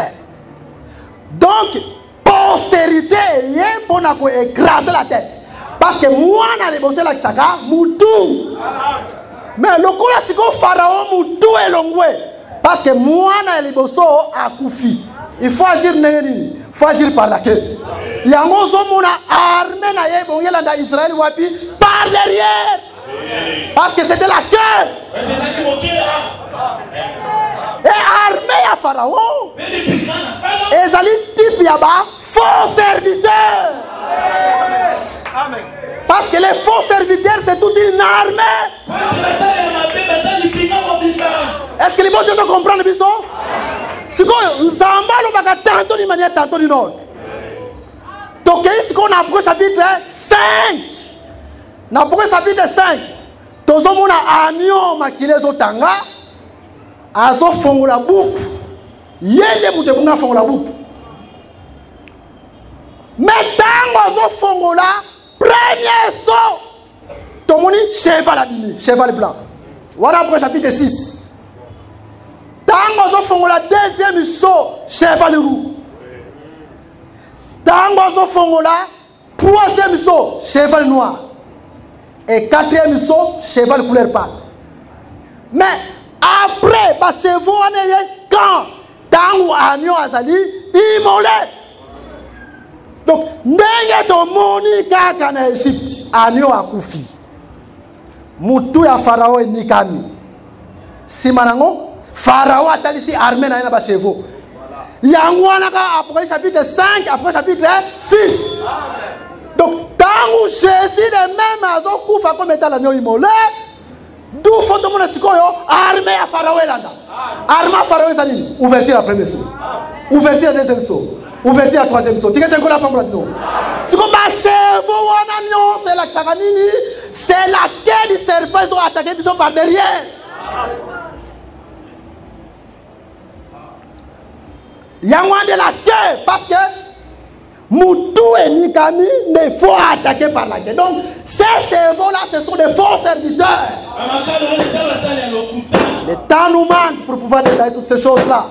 Donc postérité ye mpona koécraser la tête. Parce que mwana liboso elakisaka mutu. Mais lokola siko Pharaon mutu elongwe. Parce que mwana liboso akufi. Il faut agir nini? Il faut agir par la queue. Yango zomona armée na ye bongela nda Israël wapi par derrière. Parce que c'était la queue. Et armée à Pharaon. Et zali type yaba faux serviteur. Amen. Parce que les faux serviteurs c'est toute une armée. Est-ce que les bons Dieu comprennent le biso? Si on Nzamba lobaka tantôt d'une manière tantôt d'une autre. Donc ici qu'on approche chapitre 5. N'approche chapitre 5. Tozomona anio makilezo tanga. Azo fongola boucle. Yele mute bunga fongola boucle. Mais tango azo fongola premier saut. Tomoni cheval abimi, cheval blanc. Voilà après chapitre 6. Tango azo fongola deuxième saut, cheval roux. Tango azo fongola troisième saut, cheval noir. Et quatrième saut, cheval couleur pâle. Mais après, bah chevaux quand tango agneau azali immolé. Donc, ndenge to moni kaka na Égypte, agneau akufi. Mutu ya Pharaon nikami. Simanango, Pharaon atalisi armée na ba chevaux. Yangwana ka après chapitre 5, après chapitre 6. Donc, tango Jésus de même azo kufa comme état l'agneau immolé. D'où faut tout le monde armée à Pharaon landa. Armée à Pharaon c'est ouverture la première saut. Ouverture la deuxième saut. Ouverture la troisième saut. Tu sais quoi la femme là non. Si comme chevaux wana non c'est la saganini, c'est la queue du serpent ils ont attaqué ils sont par derrière. Yangwa de la queue parce que Moutou et Nikami ne faut attaquer par la queue. Donc ces chevaux là ce sont des faux serviteurs. Le temps nous manque pour pouvoir détailler toutes ces choses là.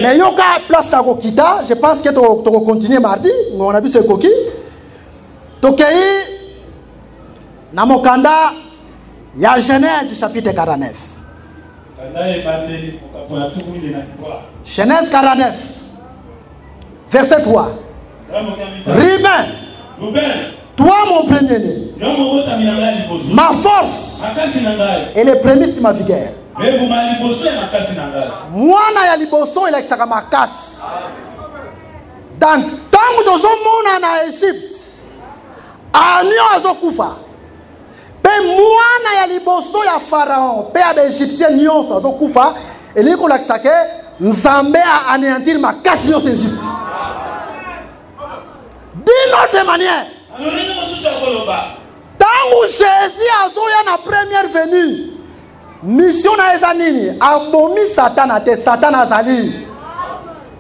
Mais il y a place à Kokita, je pense que tu vas continuer mardi, on a vu ce coquille. Tokei, Namokanda, il y a Genèse chapitre 49. Genèse 49, verset 3. Ruben, toi mon premier-né, ma force et les prémices de ma vigueur. Mwana ya liboso il a makasi. Dans tango tozomona na Égypte, agneau azokufa. Pe mwana ya liboso ya Pharaon, pe ya Égyptien nyonso azokufa, eliko lakisa ke Nzambe a anéantir makasi nyonso Égypte. D'une autre manière, tango Jésus azoya na première venue. Mission na ezanini abomi Satan ate Satan azali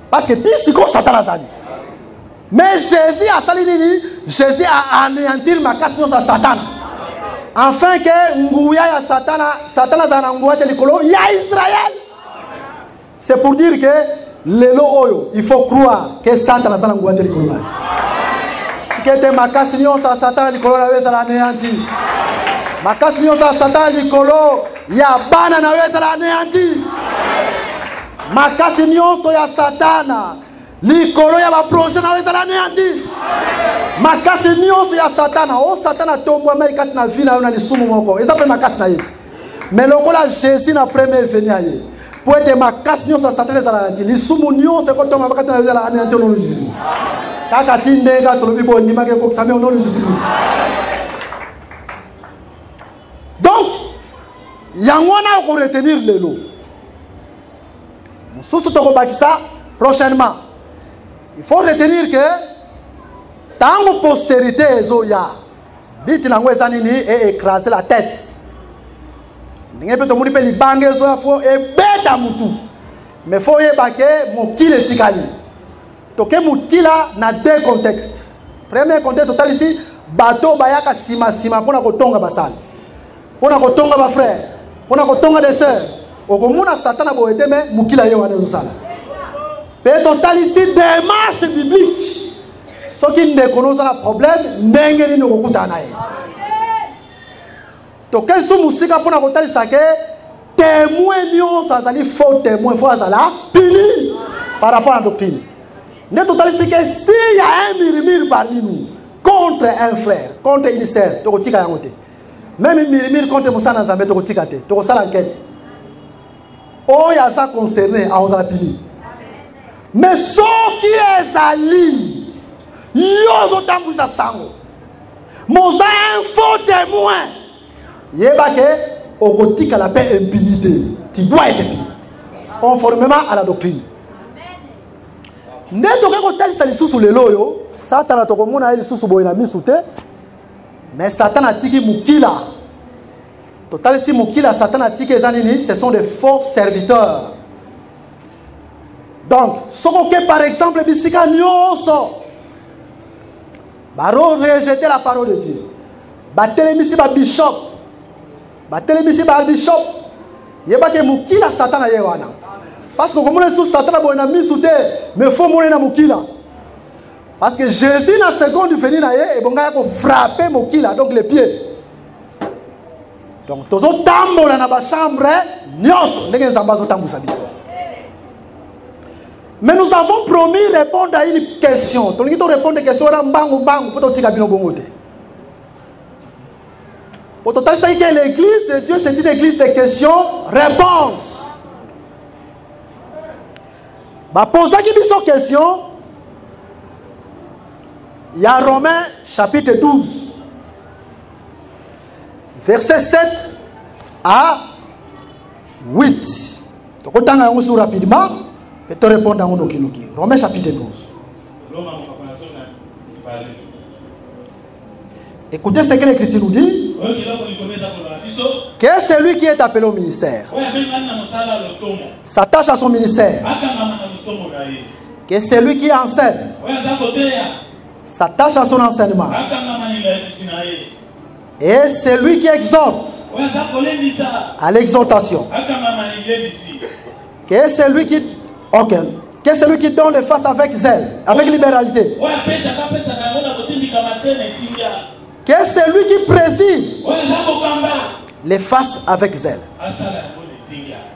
parce que d'ici qu'on Satan azali mais Jésus a sali nini Jésus a anéantir makasi nyonso ya Satan afin que nguya ya Satan azana nguya te likolo ya Israël. C'est pour dire que lelo oyo il faut croire que Satan azana nguya te likolo que te makasi nyonso ya Satan likolo na weza anéantir makasi nyonso ya Satan likolo ya bana na weza la anéanti. Makasi nyonso ya Satana likolo ya ba projet na weza la anéanti. Makasi nyonso ya Satana o Satana tombo mai kati na vie na yo na lisumu moko eza pe makasi na yeti. Mais lokola Jésus na première venue aye pour être makasi nyonso ya Satana eza la anéanti lisumu nyonso ko tomba kati na weza la anéanti no Jésus. Kaka tinde ga tolobi bo ndima ke ko ksame no Jésus. Donc Yangwana on retenir le lot. Surtout ça prochainement. Il faut retenir que tant que postérité ezoya, bit nango ezanini et écraser la tête. Ninge peut tomoni pe libange ezoya faut et beta mutu. Mais faut yebake mokile tikali. Toke mukila na deux contextes. Premier contexte total ici bateau bayaka sima pour na kotonga basali. Pour na kotonga ba frère. Pour nous tonga des sœurs. Au commun à Satan a beau être mais mukila yo ane usala. Peut total ici démarche biblique. Ce qui ne connaissent pas le problème, n'engagez nous au kutana. Donc quels sont musiques pour nous total ça que témoins nions ça ça dit faux témoins faux ça là pili par rapport à la doctrine. Ne total ici que s'il y a un murmure parmi nous contre un frère, contre une sœur, tu tika yangote. Même un murmure contre Moussa Nazambe tu tika te, tu ça l'enquête. Oh, il y a ça concerné à Ozapili. Mais ce qui est ali, yozo tambuza sango. Moza un faux témoin. Yébake, okotika la paix impunité. Tu dois être puni. Conformément à la doctrine. Neto keko tali sali susu lelo yo. Satan a toko mona ili susu boina misute. Mais Satan a tiki mukila. Total si mukila Satan a tiki ezanini, ce sont des faux serviteurs. Donc, ce que par exemple bisika nyonso baro rejeter la parole de Dieu. Batelemisi ba bishop. Batelemisi ba bishop. Yeba ke mukila Satan a yewana. Parce que comme on est sous Satan a boina misute, mais faut mourir na mukila. Parce que Jésus na seconde venu na ye et bonga ko frapper mukila donc les pieds. Donc tozo tambola na ba chambre nyonso ndenge nzambazo tambusa biso. Mais nous avons promis de répondre à une question. Tu as répondre à une question. Pour l'église de Dieu, c'est une église de questions-réponses. Poser une question. Il y a Romains chapitre 12. Verset 7 à 8. Tu as rapidement. Je te répondre à mon okinuki. Romains chapitre 12. Écoutez ce que l'Écriture nous dit. Que celui qui est appelé au ministère s'attache à son ministère. Que celui qui enseigne s'attache à son enseignement. Et celui qui exhorte à l'exhortation. Que celui qui que celui qui donne les faces avec zèle, avec libéralité. Que celui qui préside les faces avec zèle.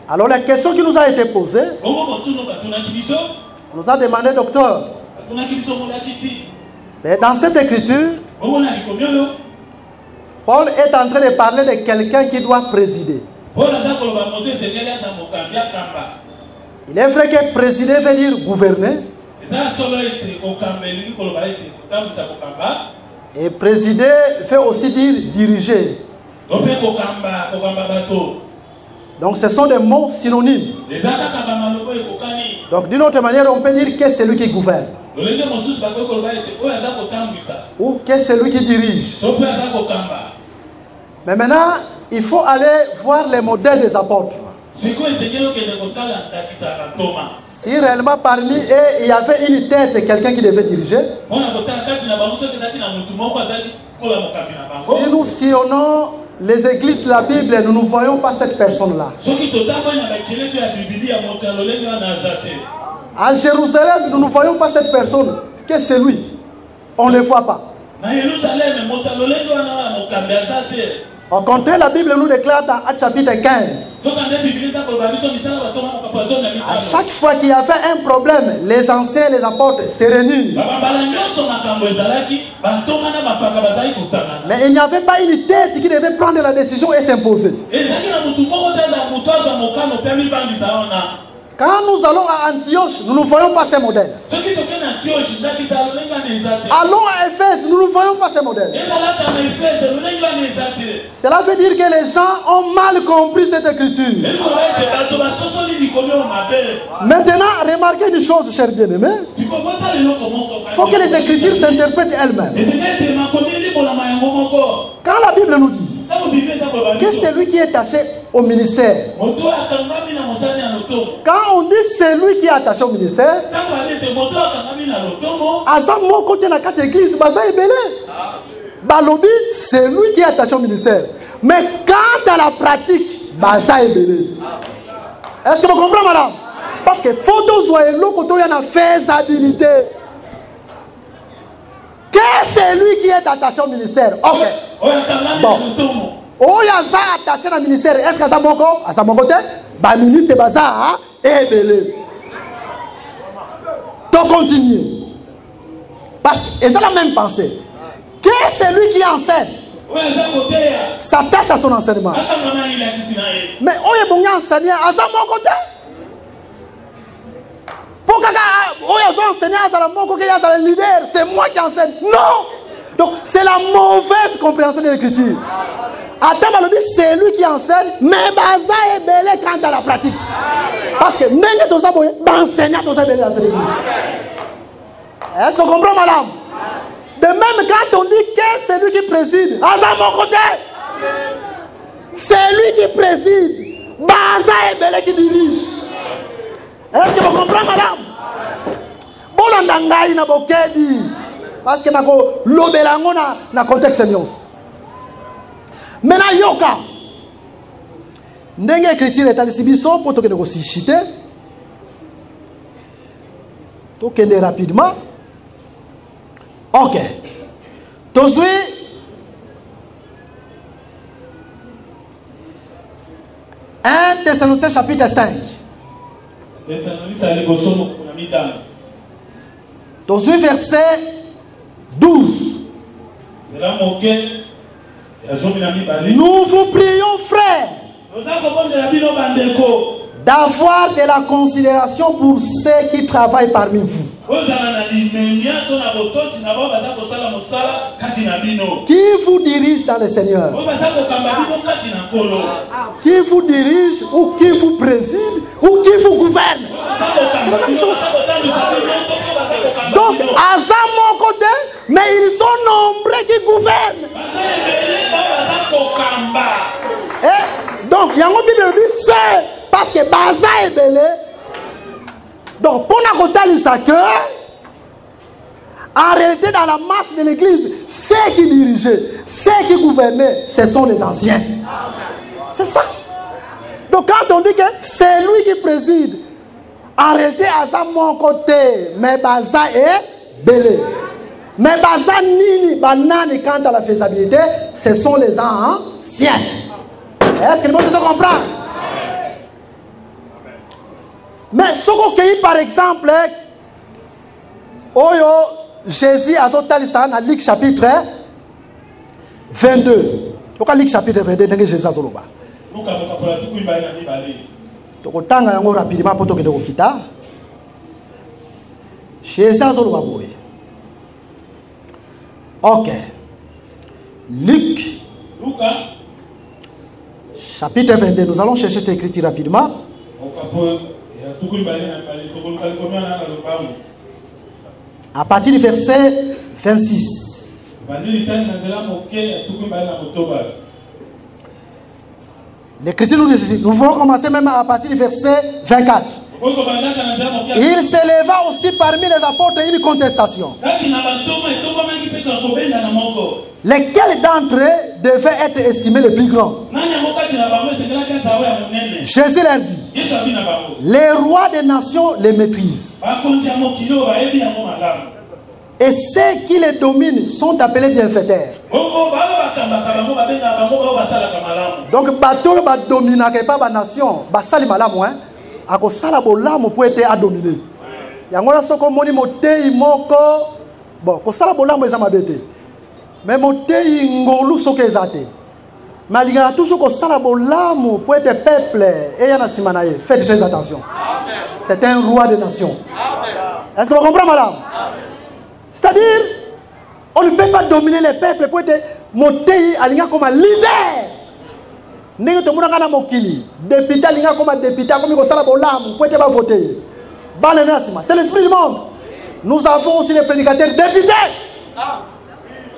Alors la question qui nous a été posée, on nous a demandé, docteur, mais dans cette écriture, Paul est en train de parler de quelqu'un qui doit présider. Il est vrai que présider veut dire gouverner. Et présider veut aussi dire diriger. Donc ce sont des mots synonymes. Donc d'une autre manière, on peut dire que c'est celui qui gouverne. Ou que c'est celui qui dirige. Mais maintenant, il faut aller voir les modèles des apôtres. Si réellement parmi eux, il y avait une tête, quelqu'un qui devait diriger. Si nous sillonnons les églises de la Bible, nous ne voyons pas cette personne-là. À Jérusalem, nous ne voyons pas cette personne. Que c'est lui. On ne le voit pas. Au contraire, la Bible nous déclare dans Actes chapitre 15. À chaque fois qu'il y avait un problème, les anciens, les apôtres se réunissent. Mais il n'y avait pas une tête qui devait prendre la décision et s'imposer. Quand nous allons à Antioche, nous ne voyons pas ces modèles. Allons à Éphèse, nous ne voyons pas ces modèles. Cela veut dire que les gens ont mal compris cette écriture. Maintenant, remarquez une chose, chers bien-aimés. Il faut que les écritures s'interprètent elles-mêmes. Quand la Bible nous dit que celui qui est attaché au ministère, quand on dit celui qui est attaché au ministère, à ce moment quand il y a la carte église, c'est lui qui est attaché au ministère. Mais quant à la pratique, baza ebele. Est-ce que vous comprenez, madame? Parce que photo zoyelo quand il y a une faisabilité. Qu'est-ce que lui qui est attaché au ministère? Ok. Bon. Oh, il y a attaché au ministère. Est-ce que ça moko? À ça moko te? Bah ministre baza ebele. Donc continuer. Parce que c'est la même pensée. Qu'est-ce que celui qui enseigne s'attache à son enseignement. Mais on est bon enseigner à ça mon côté. Pourquoi on est enseigné à ça mon côté, à le leader, c'est moi qui enseigne. Non. Donc c'est la mauvaise compréhension de l'écriture. Attends, c'est lui qui enseigne, mais baza est belé quant à la pratique. Parce que même tout ça, enseignant tout ça belé dans cette église. Est-ce qu'on comprend, madame? De même, quand on dit que c'est lui qui préside, à mon côté, c'est lui qui préside. Baza et Belé qui dirige. Est-ce que vous comprenez, madame? Bolandangaï na bokedi. Parce que nako lobelango na contexte nyons. Maintenant yoka. Ndenge écriture est allé sibiso pour que nous chiter. Tokende rapidement. Ok. Tozui 1 Thessaloniciens chapitre 5. Tozui verset 12. Nous vous prions, frères, d'avoir de la considération pour ceux qui travaillent parmi vous. Qui vous dirige dans le Seigneur? Qui vous dirige ou qui vous préside ou qui vous gouverne? C'est la même chose. Donc, à mon côté, mais ils sont nombreux qui gouvernent. Et donc, il y a une Bible dit c'est parce que Baza est belé. Donc, pour nous conter ça que, en réalité, dans la marche de l'église, ceux qui dirigeaient, ceux qui gouvernaient, ce sont les anciens. C'est ça. Donc, quand on dit que c'est lui qui préside, en réalité, à mon côté, mais Baza est belé. Mais Baza nini, banani, quant à la faisabilité, ce sont les anciens. Est-ce que nous devons comprendre? Mais ce qu'on cueille par exemple, Jésus a dit ça dans Luc chapitre 22. Pourquoi Luc chapitre 22 dans Jésus a dit ça? Rapidement pour que nous quitte. Jésus a dit ok. Luc chapitre 22. Nous allons chercher cette écriture rapidement. À partir du verset 26. L'écriture nous dit ceci. Nous allons commencer même à partir du verset 24. Il s'éleva aussi parmi les apôtres une contestation. Lesquels d'entre eux devaient être estimés les plus grands? Jésus leur dit, les rois des nations les maîtrisent. Et ceux qui les dominent sont appelés bienfaiteurs. Donc, bateau ba domina pas ba nation, ba sali malamu hein. Ako sala bolamu pour être à dominer. Yangola soko moni motei moko. Bon, ko sala bolamu eza mabete. Mais motei ngolu soko ezate. Malgré toujours ko sala bolamu pour être peuple et yana simanaye. Faites très attention. C'est un roi des nations. Est-ce que vous comprenez, madame? C'est-à-dire, on ne peut pas dominer les peuples pour être monté alinga comme un leader. N'est-ce pas mokili? Député alinga comme un député, comme il sala bolam, pour être voté. C'est l'esprit du monde. Nous avons aussi les prédicateurs députés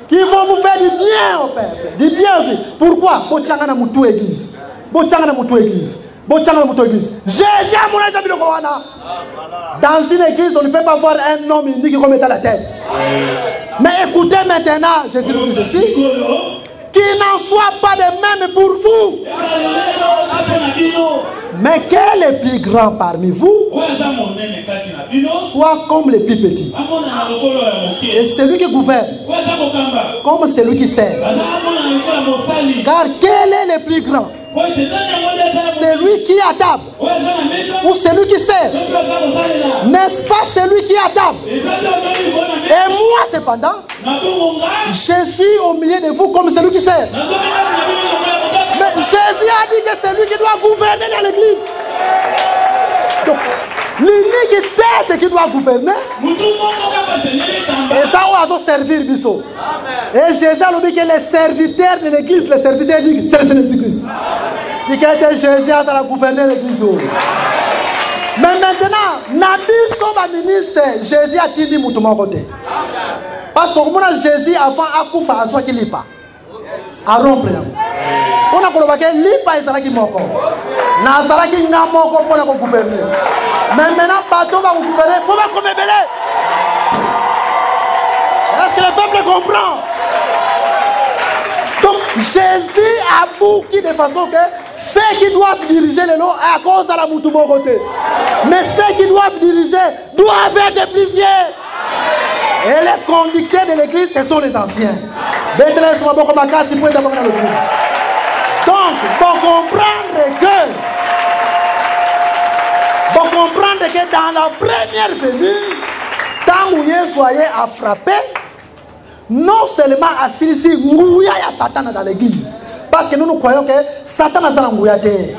qui vont vous faire du bien au peuple. Du bien. Pourquoi? Bochanga mutu église. Bochanga mutu église. Jésus a mon âge dans une église, on ne peut pas voir un homme unique qui remet à la tête. Mais écoutez maintenant, Jésus dit ceci, qu'il n'en soit pas de même pour vous. Mais quel est le plus grand parmi vous soit comme le plus petit. Et celui qui gouverne comme celui qui sert. Car quel est le plus grand? Celui qui est à table ou celui qui sert? N'est-ce pas celui qui est à table? Et moi cependant, je suis au milieu de vous comme celui qui sert. Mais Jésus a dit que c'est lui qui doit gouverner dans l'église. Donc, l'unique tête qui doit gouverner, et ça, on doit servir Bissot. Et Jésus a dit que les serviteurs de l'église, les serviteurs de l'église, c'est Jésus-Christ. Il dit que Jésus a gouverné l'église. Mais maintenant, Nabi comme ministre, Jésus a dit tout mon côté. Parce que comme Jésus avant a koufa à soi qui lit pas. À rompre. On a colloqué lipa et Zalaki Moko. Nazalaki Namoko pour la gouverner. Mais maintenant, bateau va vous gouverner. Il faut pas qu'on me mêle. Est-ce que le peuple comprend? Donc, Jésus a bouqué de façon que ceux qui doivent diriger les lots à cause de la Moutoumou côté. Mais ceux qui doivent diriger doivent être plusieurs. Et les conducteurs de l'église, ce sont les anciens. Donc, pour comprendre que dans la première venue, tant où il soyez à frapper, non seulement à Silisi, il y a Satan dans l'église. Parce que nous croyons que Satan a dans l'angouillate.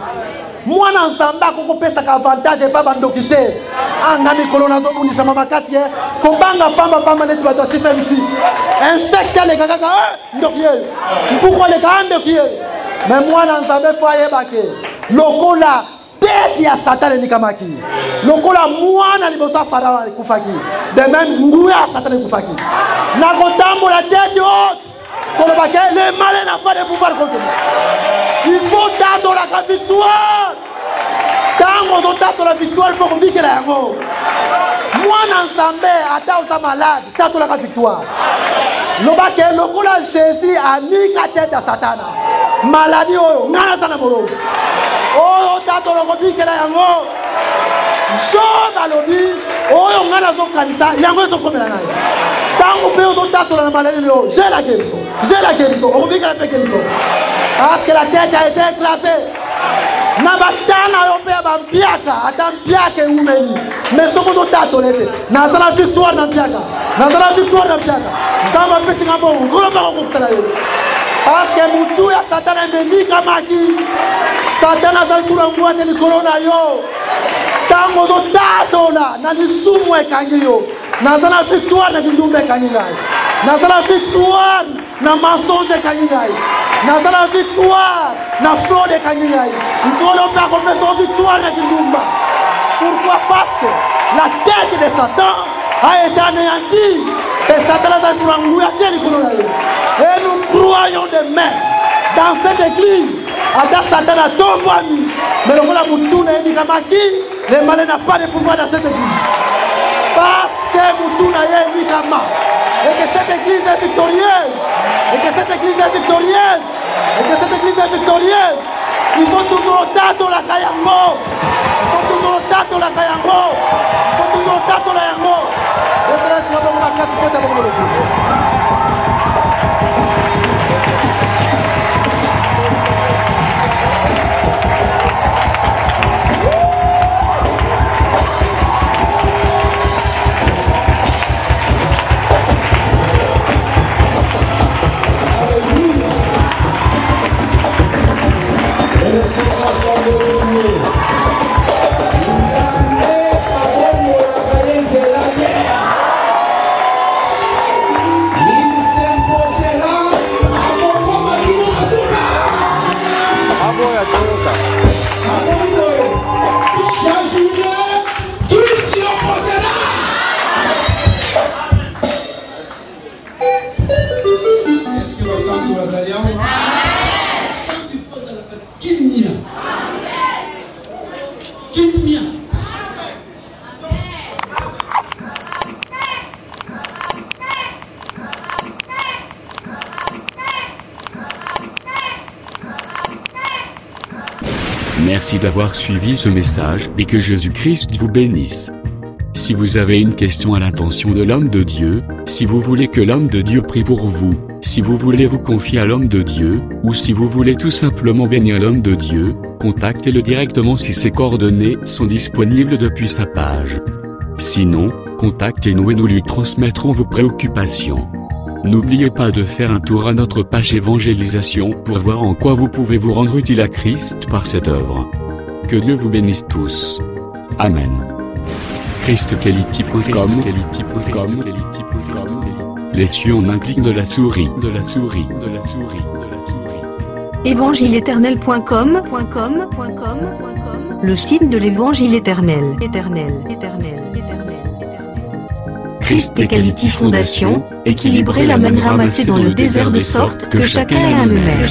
Moi, ensemble, quand on peut avantage et pas bandokité. Angami colonazo, on dit ça m'a cassé. Kobanga pamba net bato si fait ici. Insecte les gaga, ndokié. Pourquoi les gaga ndokié? Mais moi, ensemble, foyer baké. Lokola, tête ya Satan et Nikamaki. Lokola, moi, na libosa fara kufaki. De même, ngouya Satan et kufaki. Nakotambo la tête haute. Les malins n'ont pas de pouvoir contre nous. Il faut t'attendre la victoire. Tant qu'on t'attend la victoire, il faut qu'on dise que la mort. Moi, ensemble, attends sa malade, t'attends la victoire. Le Jésus a mis la tête à Satan. Maladie, oh, n'a pas de moro. Oh, t'attends la que la mort. Job a lobby, oh, on a la zone canisa, il y a un peu comme la naïe. Tant qu'on peut t'attendre la maladie, j'ai la guérison. J'ai la guérison. On dit que la guérison. Parce que la tête a été écrasée. Nabatana yopé bampiaka, atampiaka umeni. Mais ce qu'on t'a toléré, nazala victoire n'ampiaka. Nazala victoire n'ampiaka. Zamba pesi ngabo, ngolo ba ngokutala yo. Parce que mutu ya Satan emeni kamaki. Satan azali sura ngwate ni corona yo. Tango zo tatola na lisumu ekangi yo. Nazala victoire na kindumbe ekangi ngai. Nazala victoire na mensonge ekangi ngai. Nazala victoire na fraude ekangi ngai. Ngolo pa ko meso victoire na kindumba. Pourquoi? Parce que la tête de Satan a été anéantie. Et Satan a sur l'angouille. Et nous croyons demain dans cette église. Ada Satan a tombé. Mais le monde a Moutouna et Nikamaki. Les malins n'ont pas de pouvoir dans cette église. Parce que Moutouna et Nikama. Et que cette église est victorieuse. Et que cette église est victorieuse. Et que cette église est victorieuse. Il faut toujours tato la Kayango. Il faut toujours tato la Kayango. Il faut toujours tato la Yango. Je te laisse la casse pour ta bonne. Merci d'avoir suivi ce message et que Jésus-Christ vous bénisse. Si vous avez une question à l'intention de l'homme de Dieu, si vous voulez que l'homme de Dieu prie pour vous, si vous voulez vous confier à l'homme de Dieu, ou si vous voulez tout simplement bénir l'homme de Dieu, contactez-le directement si ses coordonnées sont disponibles depuis sa page. Sinon, contactez-nous et nous lui transmettrons vos préoccupations. N'oubliez pas de faire un tour à notre page évangélisation pour voir en quoi vous pouvez vous rendre utile à Christ par cette œuvre. Que Dieu vous bénisse tous. Amen. ChristQuality.com. Les cieux en un clic de la souris. Évangile-éternel.com, le site de l'évangile éternel. Christ et Quality Fondation, équilibrer la manne ramassée dans le désert de sorte que chacun ait un eumère.